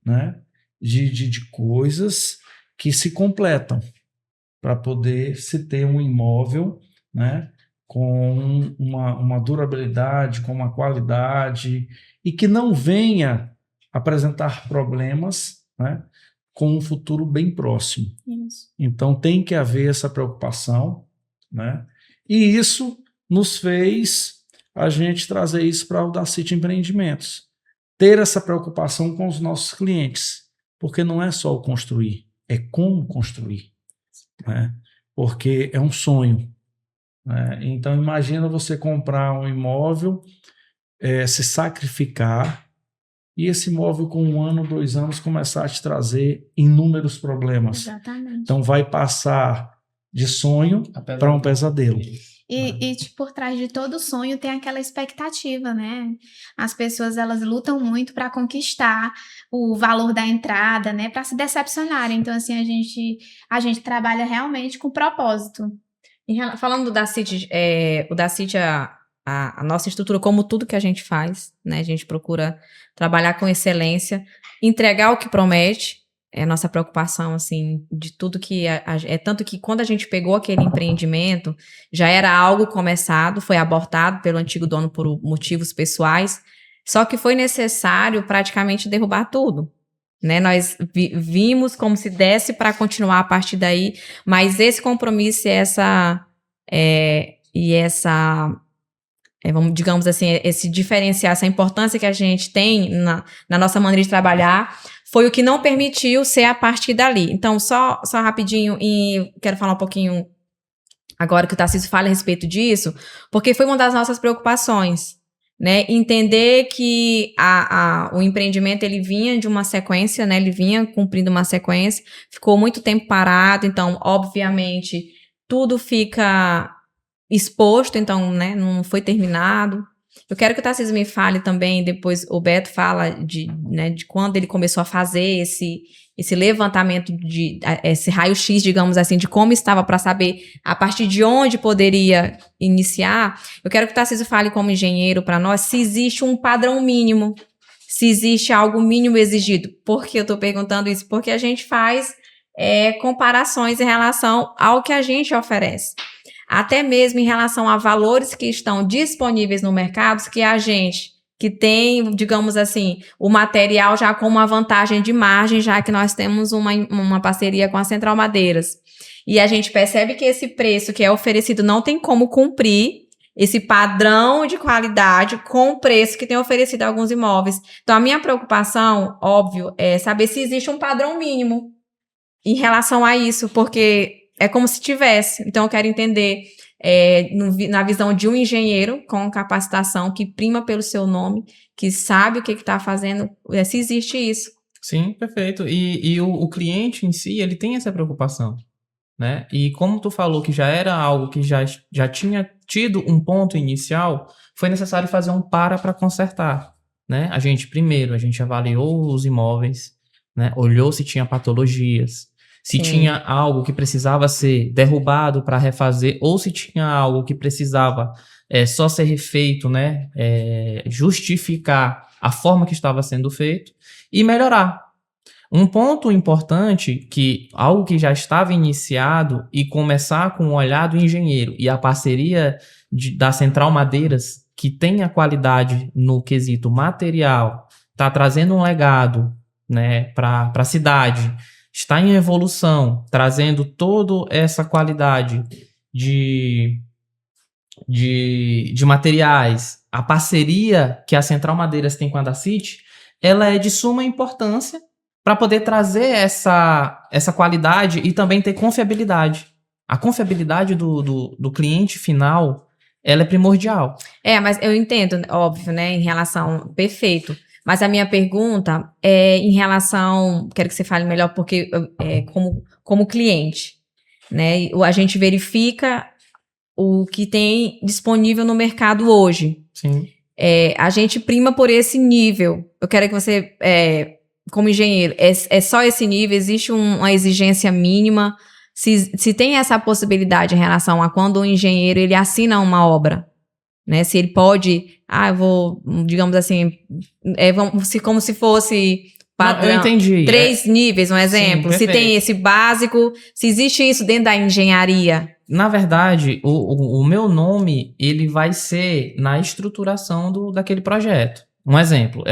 né, de coisas que se completam para poder se ter um imóvel, né, com uma durabilidade, com uma qualidade e que não venha apresentar problemas, né, com um futuro bem próximo. Isso. Então tem que haver essa preocupação, né? E isso nos fez a gente trazer isso para o Dacity Empreendimentos. Ter essa preocupação com os nossos clientes, porque não é só o construir, é como construir, né? Porque é um sonho, né? Então imagina você comprar um imóvel, se sacrificar, e esse imóvel com 1 ano, 2 anos começar a te trazer inúmeros problemas. Exatamente. Então vai passar de sonho para um pesadelo. E por trás de todo sonho tem aquela expectativa, né? As pessoas, elas lutam muito para conquistar o valor da entrada, né? Para se decepcionarem. Então, assim, a gente trabalha realmente com propósito. Falando do Dacity, o Dacity, a nossa estrutura, como tudo que a gente faz, né? A gente procura trabalhar com excelência, entregar o que promete, é a nossa preocupação, assim, de tudo que... É tanto que quando a gente pegou aquele empreendimento, já era algo começado, foi abortado pelo antigo dono por motivos pessoais, só que foi necessário praticamente derrubar tudo, né? Nós vimos como se desse para continuar a partir daí, mas esse compromisso vamos, digamos assim, esse diferenciar, essa importância que a gente tem na nossa maneira de trabalhar, foi o que não permitiu ser a partir dali. Então, só rapidinho, e quero falar um pouquinho agora que o Tarcísio fala a respeito disso, porque foi uma das nossas preocupações, né? Entender que o empreendimento, ele vinha de uma sequência, né? Ele vinha cumprindo uma sequência, ficou muito tempo parado, então, obviamente, tudo fica exposto, então, né, não foi terminado. Eu quero que o Tarcísio me fale também, depois o Beto fala de quando ele começou a fazer esse levantamento, esse raio-x, digamos assim, de como estava para saber a partir de onde poderia iniciar. Eu quero que o Tarcísio fale como engenheiro para nós se existe um padrão mínimo, se existe algo mínimo exigido. Por que eu estou perguntando isso? Porque a gente faz comparações em relação ao que a gente oferece. Até mesmo em relação a valores que estão disponíveis no mercado, que a gente, que tem, digamos assim, o material já com uma vantagem de margem, já que nós temos uma parceria com a Central Madeiras. E a gente percebe que esse preço que é oferecido não tem como cumprir esse padrão de qualidade com o preço que tem oferecido a alguns imóveis. Então, a minha preocupação, óbvio, é saber se existe um padrão mínimo em relação a isso, porque é como se tivesse. Então, eu quero entender, na visão de um engenheiro com capacitação que prima pelo seu nome, que sabe o que está fazendo, se existe isso. Sim, perfeito. E o cliente em si, ele tem essa preocupação, né? E como tu falou que já era algo que já tinha tido um ponto inicial, foi necessário fazer um para consertar, né? A gente avaliou os imóveis, né? Olhou se tinha patologias, se tinha algo que precisava ser derrubado para refazer, ou se tinha algo que precisava só ser refeito, né? Justificar a forma que estava sendo feito e melhorar. Um ponto importante, algo que já estava iniciado e começar com o olhar do engenheiro e a parceria da Central Madeiras, que tem a qualidade no quesito material, está trazendo um legado, né, para a cidade, está em evolução, trazendo toda essa qualidade de materiais. A parceria que a Central Madeiras tem com a Dacity, ela é de suma importância para poder trazer essa qualidade e também ter confiabilidade. A confiabilidade do cliente final, ela é primordial. Mas eu entendo, óbvio, né, em relação... Perfeito. Mas a minha pergunta é em relação... Quero que você fale melhor, porque como cliente, né, a gente verifica o que tem disponível no mercado hoje. Sim. a gente prima por esse nível. Eu quero que você, como engenheiro, é só esse nível? Existe uma exigência mínima? Se tem essa possibilidade em relação a quando o engenheiro ele assina uma obra, né? Se ele pode, eu vou, digamos assim, como se fosse padrão. Não, eu entendi. 3 níveis, um exemplo. Sim, se perfeito. tem esse básico, se existe isso dentro da engenharia. Na verdade, o meu nome, ele vai ser na estruturação daquele projeto. Um exemplo,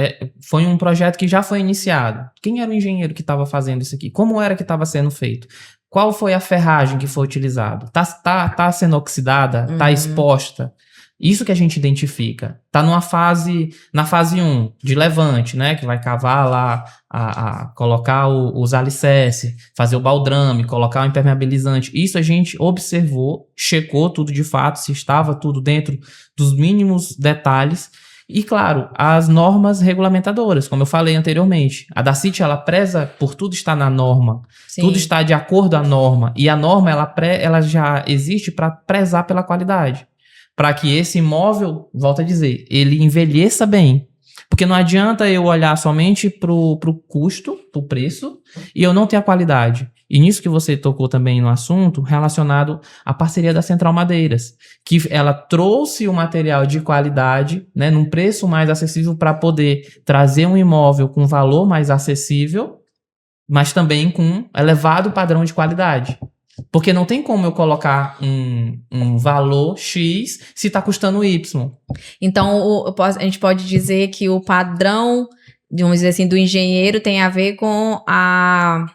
foi um projeto que já foi iniciado. Quem era o engenheiro que estava fazendo isso aqui? Como era que estava sendo feito? Qual foi a ferragem que foi utilizada? Tá sendo oxidada? Tá exposta? Isso que a gente identifica. Tá na fase 1, de levante, né? Que vai cavar lá, colocar os alicerces, fazer o baldrame, colocar o impermeabilizante. Isso a gente observou, checou tudo de fato, se estava tudo dentro dos mínimos detalhes. E, claro, as normas regulamentadoras, como eu falei anteriormente. A Dacit, ela preza por tudo estar na norma. Sim. Tudo está de acordo à norma. E a norma, ela já existe para prezar pela qualidade. Para que esse imóvel, volto a dizer, ele envelheça bem. Porque não adianta eu olhar somente pro custo, pro preço, e eu não ter a qualidade. E nisso que você tocou também no assunto, relacionado à parceria da Central Madeiras, que ela trouxe o material de qualidade, né, num preço mais acessível para poder trazer um imóvel com valor mais acessível, mas também com elevado padrão de qualidade. Porque não tem como eu colocar um valor X se está custando Y. Então, a gente pode dizer que o padrão, vamos dizer assim, do engenheiro tem a ver com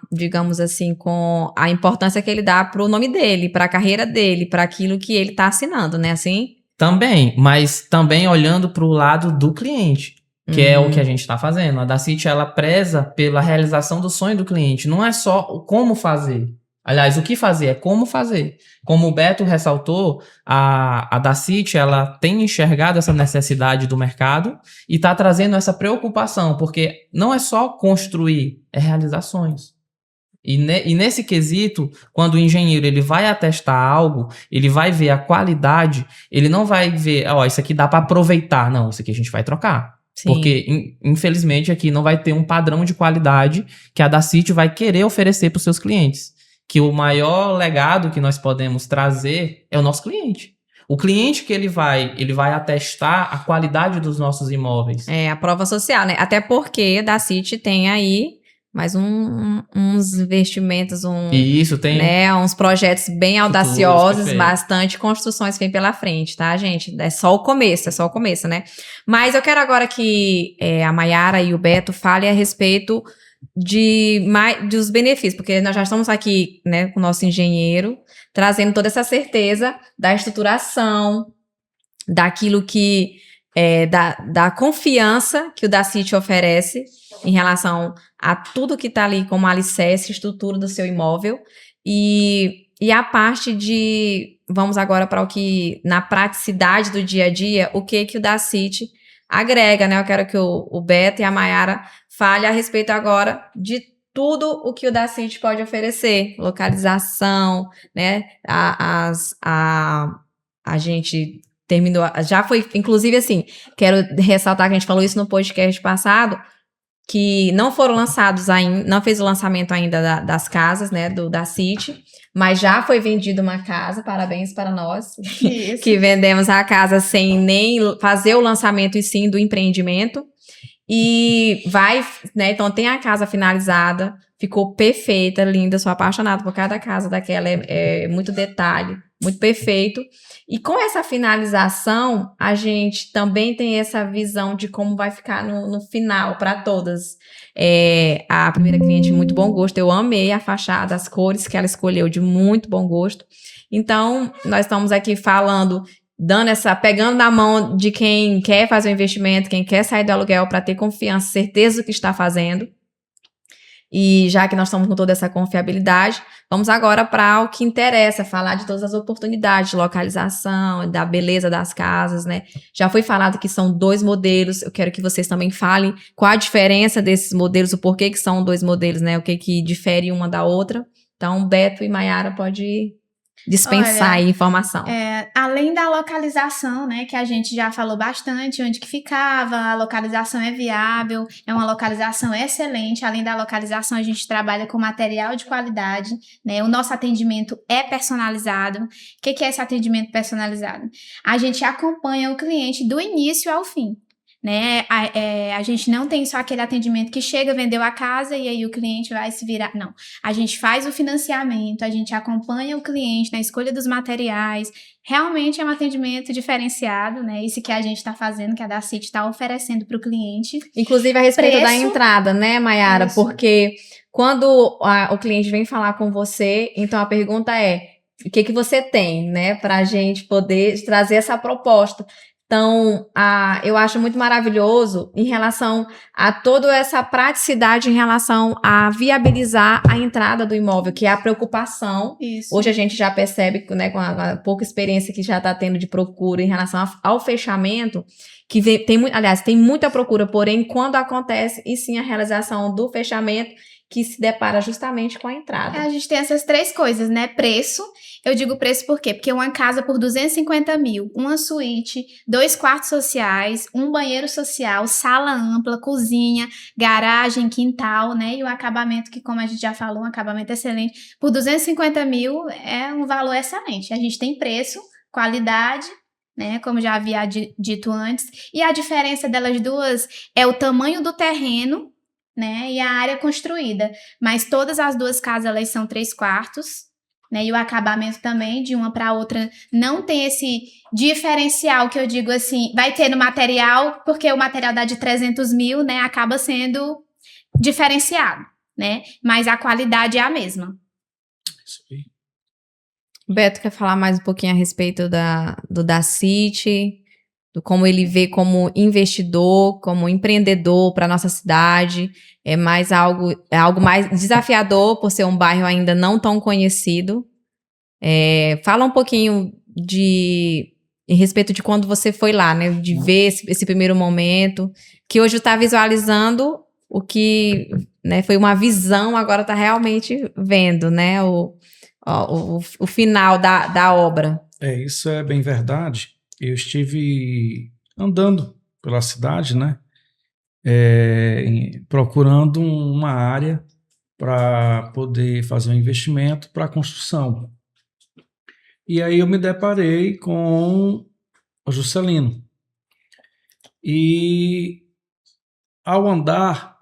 digamos assim, com a importância que ele dá para o nome dele, para a carreira dele, para aquilo que ele está assinando, né? Assim? Também, mas também olhando para o lado do cliente, que é o que a gente está fazendo. A Dacit, ela preza pela realização do sonho do cliente. Não é só o como fazer. Aliás, o que fazer é como fazer. Como o Beto ressaltou, a Dacit, ela tem enxergado essa necessidade do mercado e está trazendo essa preocupação, porque não é só construir, é realizar sonhos. E nesse quesito, quando o engenheiro ele vai atestar algo, ele vai ver a qualidade, ele não vai ver, isso aqui dá para aproveitar. Não, isso aqui a gente vai trocar. Sim. Porque, infelizmente, aqui não vai ter um padrão de qualidade que a Dacit vai querer oferecer para os seus clientes. Que o maior legado que nós podemos trazer é o nosso cliente. O cliente que ele vai atestar a qualidade dos nossos imóveis. É a prova social, né? Até porque a Dacit tem aí mais uns investimentos, E isso tem, né, uns projetos bem audaciosos, perfeito. Bastante construções vem pela frente, tá, gente? É só o começo, né? Mas eu quero agora que a Mayara e o Beto falem a respeito dos benefícios, porque nós já estamos aqui, né, com o nosso engenheiro, trazendo toda essa certeza da estruturação, daquilo que da confiança que o Dacit oferece em relação a tudo que está ali como alicerce, estrutura do seu imóvel, e a parte vamos agora para o que, na praticidade do dia a dia, o que o Dacit agrega, né? Eu quero que o Beto e a Mayara falem a respeito agora de tudo o que o Dacit pode oferecer, localização, né? A gente terminou, já foi, inclusive assim, quero ressaltar que a gente falou isso no podcast passado, que não foram lançados ainda, não fez o lançamento ainda das casas, né, do Dacit, mas já foi vendida uma casa, parabéns para nós, que vendemos a casa sem nem fazer o lançamento e sim do empreendimento, e vai, né, então tem a casa finalizada, ficou perfeita, linda, sou apaixonada por cada casa daquela, é muito detalhe, muito perfeito. E com essa finalização, a gente também tem essa visão de como vai ficar no final para todas. A primeira cliente, muito bom gosto, eu amei a fachada, as cores que ela escolheu, de muito bom gosto. Então, nós estamos aqui falando, pegando na mão de quem quer fazer o investimento, quem quer sair do aluguel para ter confiança, certeza do que está fazendo. E já que nós estamos com toda essa confiabilidade, vamos agora para o que interessa, falar de todas as oportunidades de localização, da beleza das casas, né? Já foi falado que são 2 modelos, eu quero que vocês também falem qual a diferença desses modelos, o porquê que são 2 modelos, né? O que difere uma da outra. Então, Beto e Mayara pode dispensar Olha, aí informação? Além da localização, né, que a gente já falou bastante, onde que ficava, a localização é viável, é uma localização excelente. Além da localização, a gente trabalha com material de qualidade, né, o nosso atendimento é personalizado. O que é esse atendimento personalizado? A gente acompanha o cliente do início ao fim. Né? A gente não tem só aquele atendimento que chega, vendeu a casa e aí o cliente vai se virar. Não. A gente faz o financiamento, a gente acompanha o cliente na escolha dos materiais. Realmente é um atendimento diferenciado, né? Isso que a gente está fazendo, que a Dacity está oferecendo para o cliente. Inclusive a respeito da Preço. entrada, né, Mayara? Isso. Porque quando o cliente vem falar com você, então a pergunta é: o que você tem, né, para a gente poder trazer essa proposta? Então, eu acho muito maravilhoso em relação a toda essa praticidade em relação a viabilizar a entrada do imóvel, que é a preocupação. Isso. Hoje a gente já percebe, né, com a pouca experiência que já está tendo de procura em relação ao fechamento, que tem muita procura, porém, quando acontece, e sim a realização do fechamento, que se depara justamente com a entrada. A gente tem essas três coisas, né? Preço. Eu digo preço por quê? Porque uma casa por 250 mil, uma suíte, 2 quartos sociais, um banheiro social, sala ampla, cozinha, garagem, quintal, né? E o acabamento, que como a gente já falou, um acabamento excelente. Por 250 mil é um valor excelente. A gente tem preço, qualidade, né? Como já havia dito antes. E a diferença delas duas é o tamanho do terreno, né, e a área construída, mas todas as duas casas elas são 3 quartos, né, e o acabamento também de uma para outra não tem esse diferencial que eu digo assim, vai ter no material, porque o material dá de 300 mil, né, acaba sendo diferenciado, né, mas a qualidade é a mesma. Isso aí. Beto quer falar mais um pouquinho a respeito do Dacity, do como ele vê como investidor, como empreendedor para nossa cidade. É algo mais desafiador por ser um bairro ainda não tão conhecido. Fala um pouquinho em respeito de quando você foi lá, né? De ver esse primeiro momento, que hoje está visualizando o que, né, foi uma visão, agora está realmente vendo, né? O final da obra. Isso é bem verdade. Eu estive andando pela cidade, né? Procurando uma área para poder fazer um investimento para construção. E aí eu me deparei com o Juscelino. E ao andar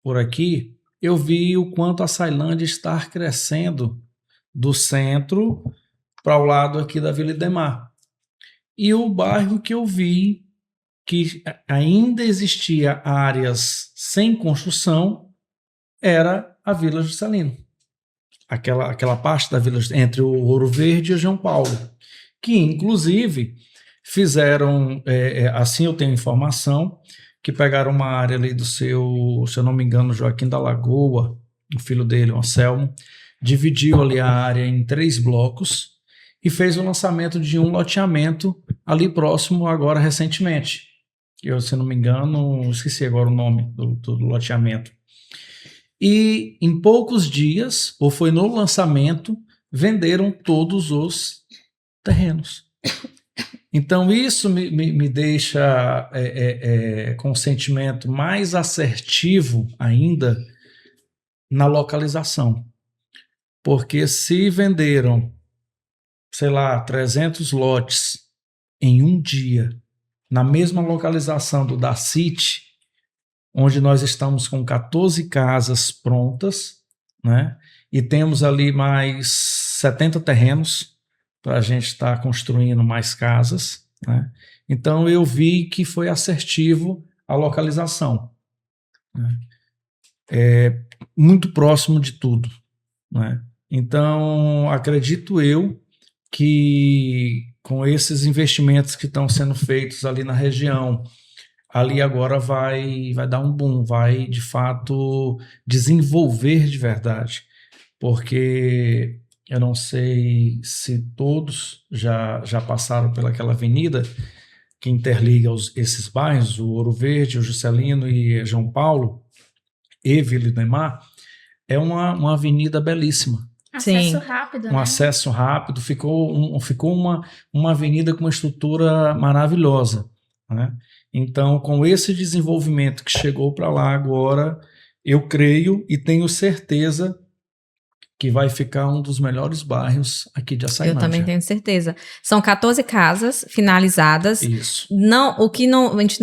por aqui, eu vi o quanto a Sailândia está crescendo do centro para o lado aqui da Vila Idemar. E o bairro que eu vi que ainda existia áreas sem construção era a Vila Juscelino. Aquela parte da Vila entre o Ouro Verde e o João Paulo, que inclusive fizeram, assim eu tenho informação, que pegaram uma área ali do se eu não me engano, Joaquim da Lagoa, o filho dele, o Anselmo, dividiu ali a área em 3 blocos e fez o lançamento de um loteamento ali próximo agora recentemente. Eu, se não me engano, esqueci agora o nome do loteamento. E em poucos dias, ou foi no lançamento, venderam todos os terrenos. Então isso me deixa com um sentimento mais assertivo ainda na localização. Porque se venderam, sei lá, 300 lotes em um dia, na mesma localização do Dacity, onde nós estamos com 14 casas prontas, né? E temos ali mais 70 terrenos para a gente estar construindo mais casas, né? Então eu vi que foi assertivo a localização, né? Muito próximo de tudo, né? Então acredito eu que com esses investimentos que estão sendo feitos ali na região, ali agora vai dar um boom, vai de fato desenvolver de verdade, porque eu não sei se todos já passaram pelaquela avenida que interliga esses bairros, o Ouro Verde, o Juscelino e João Paulo, e Vila Idemar. É uma avenida belíssima, Acesso Sim. rápido, um né? acesso rápido, ficou uma avenida com uma estrutura maravilhosa, né? Então, com esse desenvolvimento que chegou para lá agora, eu creio e tenho certeza que vai ficar um dos melhores bairros aqui de Eu Açailândia. também tenho certeza. São 14 casas finalizadas. Isso. Não, o que não, a gente,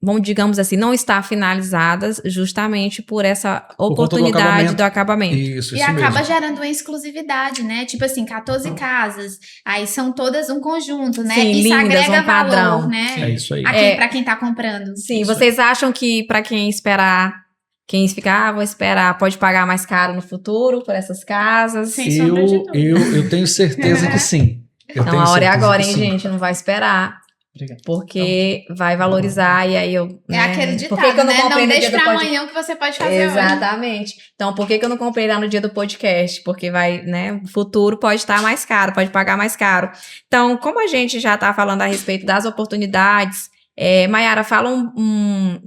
vamos, digamos assim, não está finalizadas justamente por essa conta do oportunidade do acabamento. Isso E acaba mesmo. gerando uma exclusividade, né? Tipo assim, 14 casas. Aí são todas um conjunto, né? Sim, Isso lindas, agrega um padrão. valor, né? É isso aí. Aqui, pra quem tá comprando. Sim, Isso vocês acham que para quem esperar, quem ficar, vou esperar, pode pagar mais caro no futuro por essas casas? Sem sombra de dúvida. Eu tenho certeza que sim. Então a hora é agora, hein, sim. gente? Não vai esperar. Obrigado. Porque vai valorizar e aí eu. É né? aquele Por ditado, que eu não né? comprei Não no deixe dia do pra podcast? amanhã o que você pode fazer hoje. Exatamente. Então, por que eu não comprei lá no dia do podcast? Porque vai, né? O futuro pode estar mais caro, pode pagar mais caro. Então, como a gente já está falando a respeito das oportunidades, Maiara, fala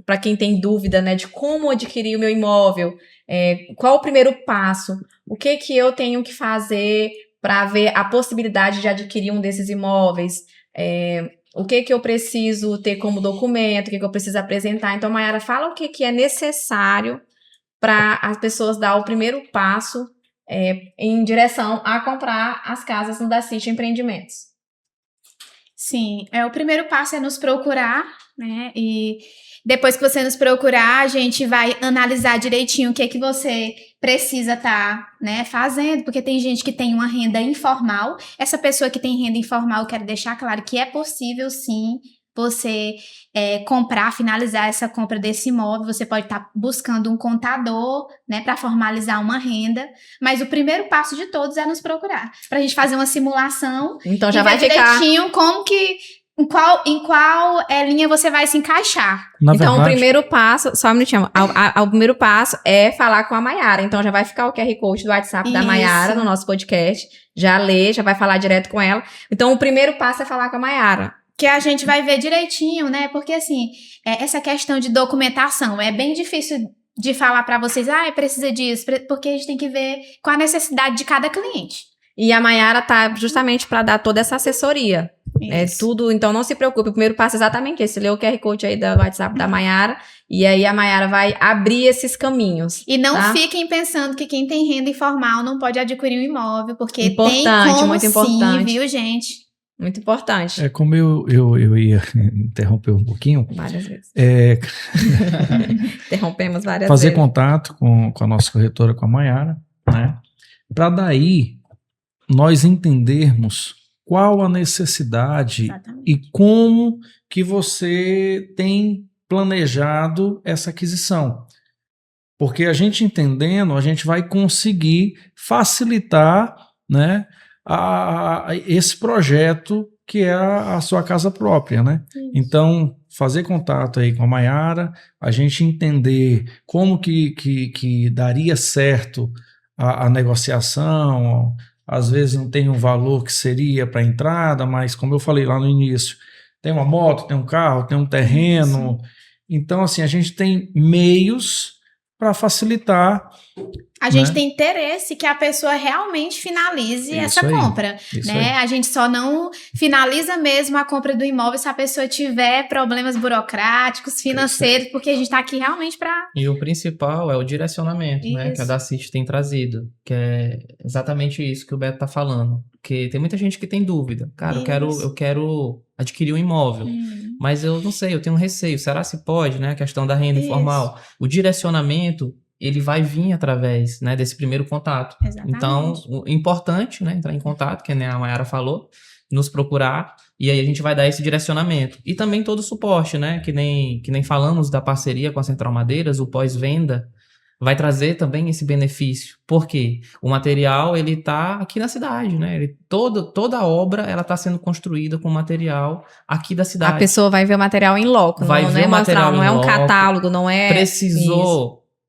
para quem tem dúvida, né, de como adquirir o meu imóvel, qual o primeiro passo, o que eu tenho que fazer para ver a possibilidade de adquirir um desses imóveis, o que eu preciso ter como documento, o que eu preciso apresentar. Então, Maiara, fala o que é necessário para as pessoas dar o primeiro passo em direção a comprar as casas no Da City Empreendimentos. Sim, o primeiro passo é nos procurar, né? E depois que você nos procurar, a gente vai analisar direitinho o que você precisa estar, né, fazendo, porque tem gente que tem uma renda informal. Essa pessoa que tem renda informal, eu quero deixar claro que é possível, sim, você comprar, finalizar essa compra desse imóvel. Você pode estar buscando um contador, né, para formalizar uma renda, mas o primeiro passo de todos é nos procurar, para a gente fazer uma simulação. Então já e vai ver ficar direitinho como que em qual linha você vai se encaixar. Na então, verdade, o primeiro passo, só um minutinho, o primeiro passo é falar com a Maiara. Então, já vai ficar o QR Code do WhatsApp da Isso. Maiara no nosso podcast. Já lê, já vai falar direto com ela. Então, o primeiro passo é falar com a Maiara. Que a gente vai ver direitinho, né? Porque, assim, essa questão de documentação é bem difícil de falar para vocês, precisa disso, porque a gente tem que ver qual a necessidade de cada cliente. E a Maiara tá justamente para dar toda essa assessoria. Isso. Tudo, então não se preocupe. O primeiro passo é exatamente esse. Lê o QR Code aí do WhatsApp da Maiara. E aí a Maiara vai abrir esses caminhos. E não tá? fiquem pensando que quem tem renda informal não pode adquirir um imóvel, porque Importante, tem como muito sim, importante. viu, gente? Muito importante. como eu ia interromper um pouquinho, Várias vezes. é, Interrompemos várias fazer vezes. contato com a nossa corretora, com a Maiara, né? Para daí nós entendermos qual a necessidade Exatamente. e como que você tem planejado essa aquisição. Porque a gente entendendo, a gente vai conseguir facilitar, né, esse projeto que é a sua casa própria, né? Isso. Então, fazer contato aí com a Maiara, a gente entender como que daria certo a negociação. Às vezes não tem um valor que seria para a entrada, mas como eu falei lá no início, tem uma moto, tem um carro, tem um terreno. Então, assim, a gente tem meios para facilitar. A gente né? tem interesse que a pessoa realmente finalize essa aí, compra, isso né? aí. A gente só não finaliza mesmo a compra do imóvel se a pessoa tiver problemas burocráticos, financeiros, porque a gente está aqui realmente para... E o principal é o direcionamento, né, que a Isso. Da City tem trazido, que é exatamente isso que o Beto tá falando. Porque tem muita gente que tem dúvida. Cara, Isso. eu quero adquirir um imóvel, mas eu não sei, eu tenho um receio. Será se pode, né? A questão da renda Isso. informal. O direcionamento, ele vai vir através, né, desse primeiro contato. Exatamente. Então, o importante, né, entrar em contato, que nem a Maiara falou, nos procurar, e aí a gente vai dar esse direcionamento. E também todo o suporte, né, que nem falamos da parceria com a Central Madeiras, o pós-venda, vai trazer também esse benefício. Por quê? O material, ele tá aqui na cidade, né? Toda a obra, ela tá sendo construída com material aqui da cidade. A pessoa vai ver o material em loco, Vai não ver é o mostrar, material não em é um loco. catálogo, não é...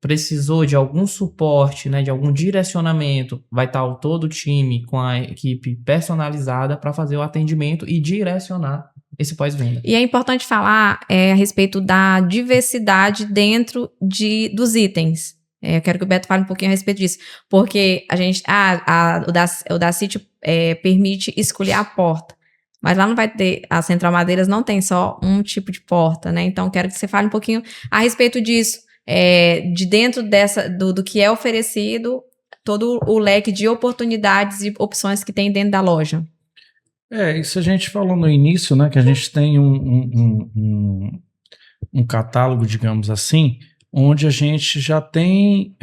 Precisou de algum suporte, né, de algum direcionamento, vai estar todo o time com a equipe personalizada para fazer o atendimento e direcionar esse pós-venda. E é importante falar a respeito da diversidade dentro dos itens. Eu quero que o Beto fale um pouquinho a respeito disso, porque a gente, o Dacity permite escolher a porta, mas lá não vai ter, a Central Madeiras não tem só um tipo de porta, né? Então quero que você fale um pouquinho a respeito disso, de dentro do que é oferecido, todo o leque de oportunidades e opções que tem dentro da loja. Isso a gente falou no início, né, que a gente tem um catálogo, digamos assim, onde a gente já tem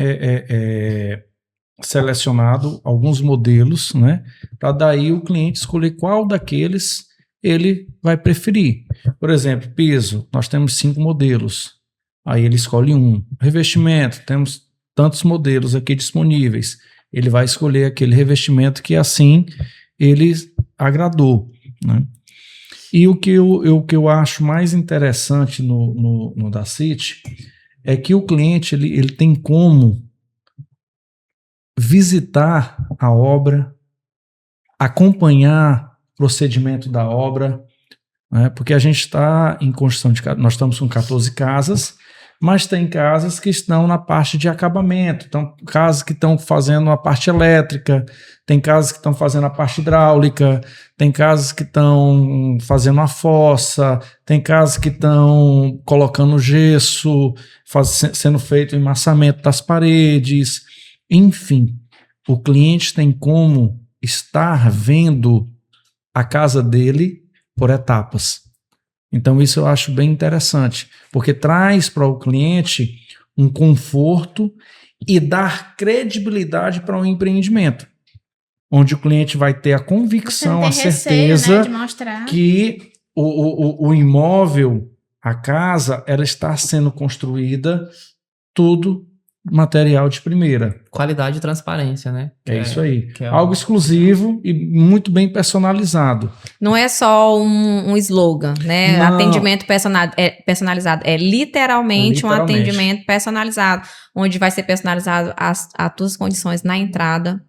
selecionado alguns modelos, né, para daí o cliente escolher qual daqueles ele vai preferir. Por exemplo, piso, nós temos 5 modelos, aí ele escolhe um. Revestimento, temos tantos modelos aqui disponíveis, ele vai escolher aquele revestimento que assim ele agradou, né? E o que eu acho mais interessante no Dacity é que o cliente ele tem como visitar a obra, acompanhar o procedimento da obra, né? Porque a gente está em construção nós estamos com 14 casas, mas tem casas que estão na parte de acabamento, então casas que estão fazendo a parte elétrica, tem casas que estão fazendo a parte hidráulica, tem casas que estão fazendo a fossa, tem casas que estão colocando gesso, sendo feito o emmassamento das paredes, enfim, o cliente tem como estar vendo a casa dele por etapas. Então isso eu acho bem interessante, porque traz para o cliente um conforto e dar credibilidade para o empreendimento, onde o cliente vai ter a convicção, a certeza, né, de mostrar que o imóvel, a casa, ela está sendo construída tudo material de primeira. Qualidade e transparência, né? Isso aí. Que é algo exclusivo e muito bem personalizado. Não é só um slogan, né? Não. Atendimento personalizado. É literalmente um atendimento personalizado, onde vai ser personalizado as tuas condições na entrada,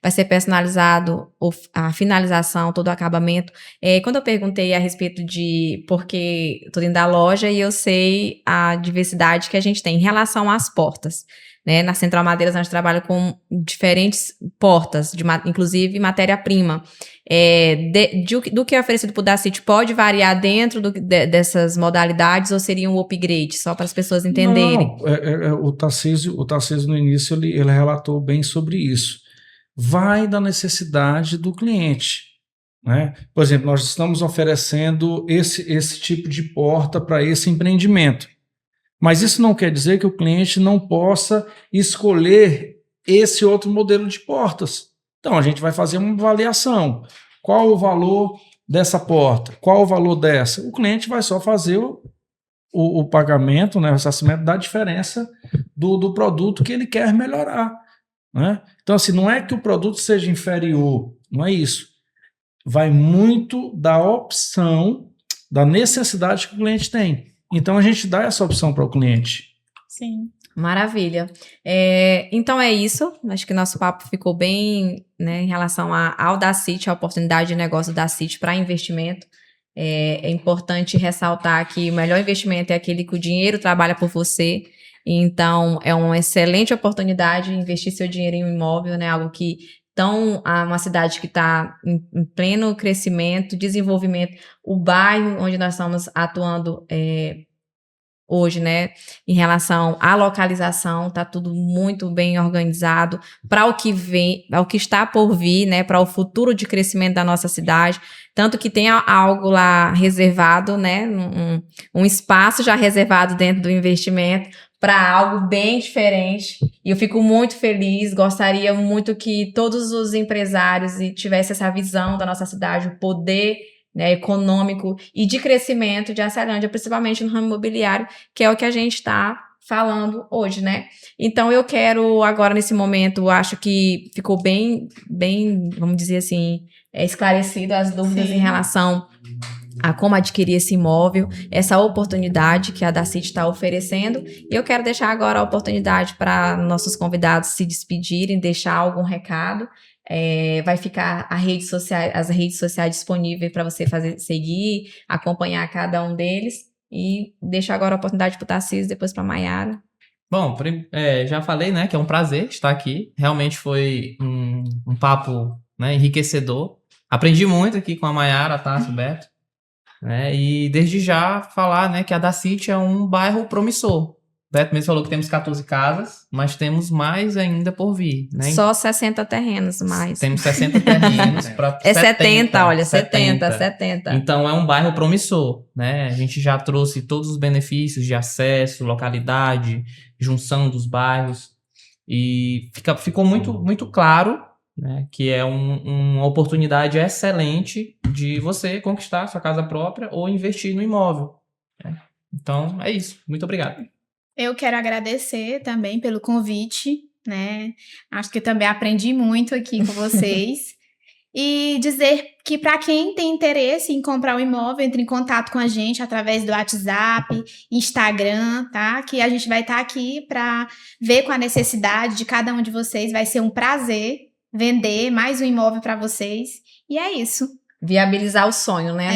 vai ser personalizado a finalização, todo o acabamento. Quando eu perguntei a respeito de porque estou dentro da loja e eu sei a diversidade que a gente tem em relação às portas, né? Na Central Madeiras a gente trabalha com diferentes portas, inclusive matéria-prima. Do que é oferecido por Dacity pode variar dentro dessas modalidades ou seria um upgrade, só para as pessoas entenderem? Não, o Tarcísio no início ele relatou bem sobre isso. Vai da necessidade do cliente, né? Por exemplo, nós estamos oferecendo esse tipo de porta para esse empreendimento, mas isso não quer dizer que o cliente não possa escolher esse outro modelo de portas. Então a gente vai fazer uma avaliação. Qual o valor dessa porta? Qual o valor dessa? O cliente vai só fazer o pagamento, né, o ressarcimento da diferença do produto que ele quer melhorar, né? Então, assim, não é que o produto seja inferior, não é isso. Vai muito da opção, da necessidade que o cliente tem. Então, a gente dá essa opção para o cliente. Sim. Maravilha. Então é isso. Acho que nosso papo ficou bem, né, em relação ao Dacity, a oportunidade de negócio da Dacity para investimento. É importante ressaltar que o melhor investimento é aquele que o dinheiro trabalha por você. Então, é uma excelente oportunidade investir seu dinheiro em um imóvel, né? Algo que uma cidade que está em pleno crescimento, desenvolvimento, o bairro onde nós estamos atuando hoje, né? Em relação à localização, está tudo muito bem organizado para o que vem, ao que está por vir, né? Para o futuro de crescimento da nossa cidade. Tanto que tem algo lá reservado, né? Um espaço já reservado dentro do investimento para algo bem diferente. E eu fico muito feliz, gostaria muito que todos os empresários tivessem essa visão da nossa cidade, o poder, né, econômico e de crescimento de Açailândia, principalmente no ramo imobiliário, que é o que a gente está falando hoje, né? Então eu quero agora, nesse momento, acho que ficou bem, vamos dizer assim, esclarecido as dúvidas Sim. em relação a como adquirir esse imóvel, essa oportunidade que a Dacity está oferecendo. E eu quero deixar agora a oportunidade para nossos convidados se despedirem, deixar algum recado. Vai ficar as redes sociais disponíveis para você seguir, acompanhar cada um deles. E deixar agora a oportunidade para o Tarcísio, depois para a Mayara. Bom, já falei, né, que é um prazer estar aqui. Realmente foi um papo, né, enriquecedor. Aprendi muito aqui com a Mayara, Tássio, Beto, né, e desde já falar, né, que a Dacity é um bairro promissor. Beto mesmo falou que temos 14 casas, mas temos mais ainda por vir, né? Só 60 terrenos mais. Temos 60 terrenos para É 70, olha, 70. Então é um bairro promissor, né? A gente já trouxe todos os benefícios de acesso, localidade, junção dos bairros e ficou muito claro, né, que é uma oportunidade excelente de você conquistar sua casa própria ou investir no imóvel, né? Então é isso. Muito obrigado. Eu quero agradecer também pelo convite, né? Acho que também aprendi muito aqui com vocês. E dizer que para quem tem interesse em comprar um imóvel, entre em contato com a gente através do WhatsApp, Instagram, tá? Que a gente vai estar aqui para ver com a necessidade de cada um de vocês. Vai ser um prazer vender mais um imóvel para vocês. E é isso. Viabilizar o sonho, né?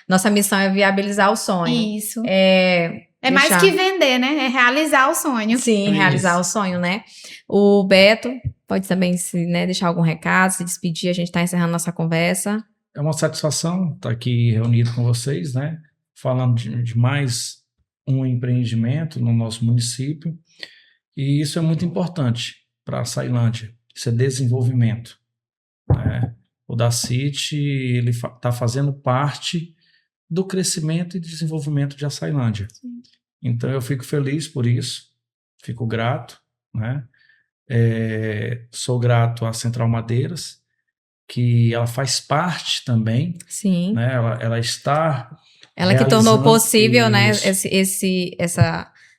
Nossa missão é viabilizar o sonho. Isso. É mais que vender, né? É realizar o sonho. Sim, realizar o sonho, né? O Beto pode também deixar algum recado, se despedir, a gente está encerrando nossa conversa. É uma satisfação estar aqui reunido com vocês, né? Falando de mais um empreendimento no nosso município. E isso é muito importante para a Sailândia. Isso é desenvolvimento, né? O Dacity, ele está fazendo parte do crescimento e desenvolvimento de Açailândia. Sim. Então eu fico feliz por isso, fico grato, né? Sou grato à Central Madeiras, que ela faz parte também. Sim. Né? Ela está. Ela que tornou possível, né?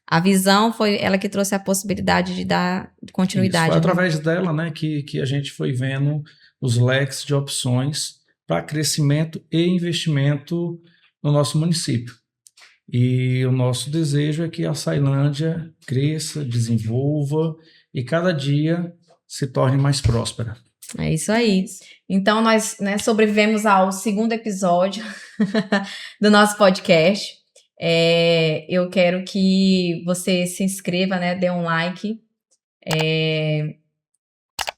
A visão foi ela que trouxe a possibilidade de dar continuidade. Isso, foi através dela, né, que a gente foi vendo os leques de opções para crescimento e investimento no nosso município. E o nosso desejo é que a Açailândia cresça, desenvolva e cada dia se torne mais próspera. É isso aí. Então, nós sobrevivemos ao segundo episódio do nosso podcast. Eu quero que você se inscreva, né? Dê um like.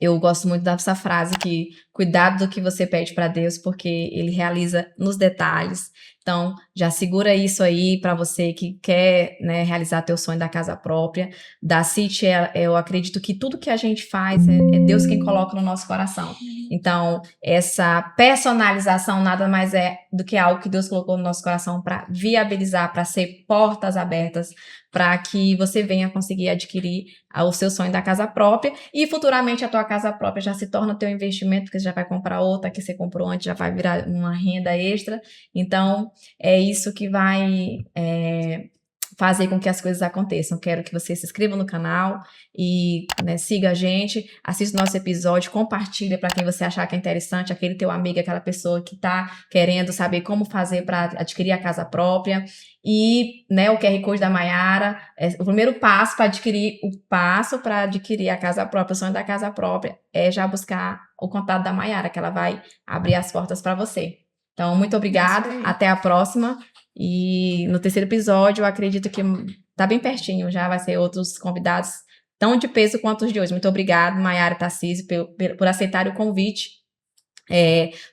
Eu gosto muito dessa frase que cuidado do que você pede para Deus, porque Ele realiza nos detalhes. Então, já segura isso aí para você que quer, né, realizar teu sonho da casa própria. Dacity, eu acredito que tudo que a gente faz é Deus quem coloca no nosso coração. Então, essa personalização nada mais é do que algo que Deus colocou no nosso coração para viabilizar, para ser portas abertas, para que você venha conseguir adquirir o seu sonho da casa própria e futuramente a tua casa própria já se torna teu investimento, porque você já vai comprar outra que você comprou antes, já vai virar uma renda extra. Então, é isso que vai fazer com que as coisas aconteçam. Quero que você se inscreva no canal e, né, siga a gente, assista o nosso episódio, compartilha para quem você achar que é interessante, aquele teu amigo, aquela pessoa que está querendo saber como fazer para adquirir a casa própria. E, né, o QR Code da Mayara, o primeiro passo para adquirir a casa própria, o sonho da casa própria, é já buscar o contato da Mayara, que ela vai abrir as portas para você. Então, muito obrigada, até a próxima. E no terceiro episódio, eu acredito que tá bem pertinho, já vai ser outros convidados tão de peso quanto os de hoje. Muito obrigada, Mayara e Tarcísio, por aceitarem o convite.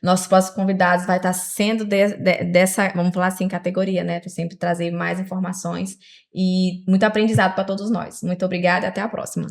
Nossos próximos convidados vai estar sendo dessa, vamos falar assim, categoria, né? Para sempre trazer mais informações e muito aprendizado para todos nós. Muito obrigada e até a próxima.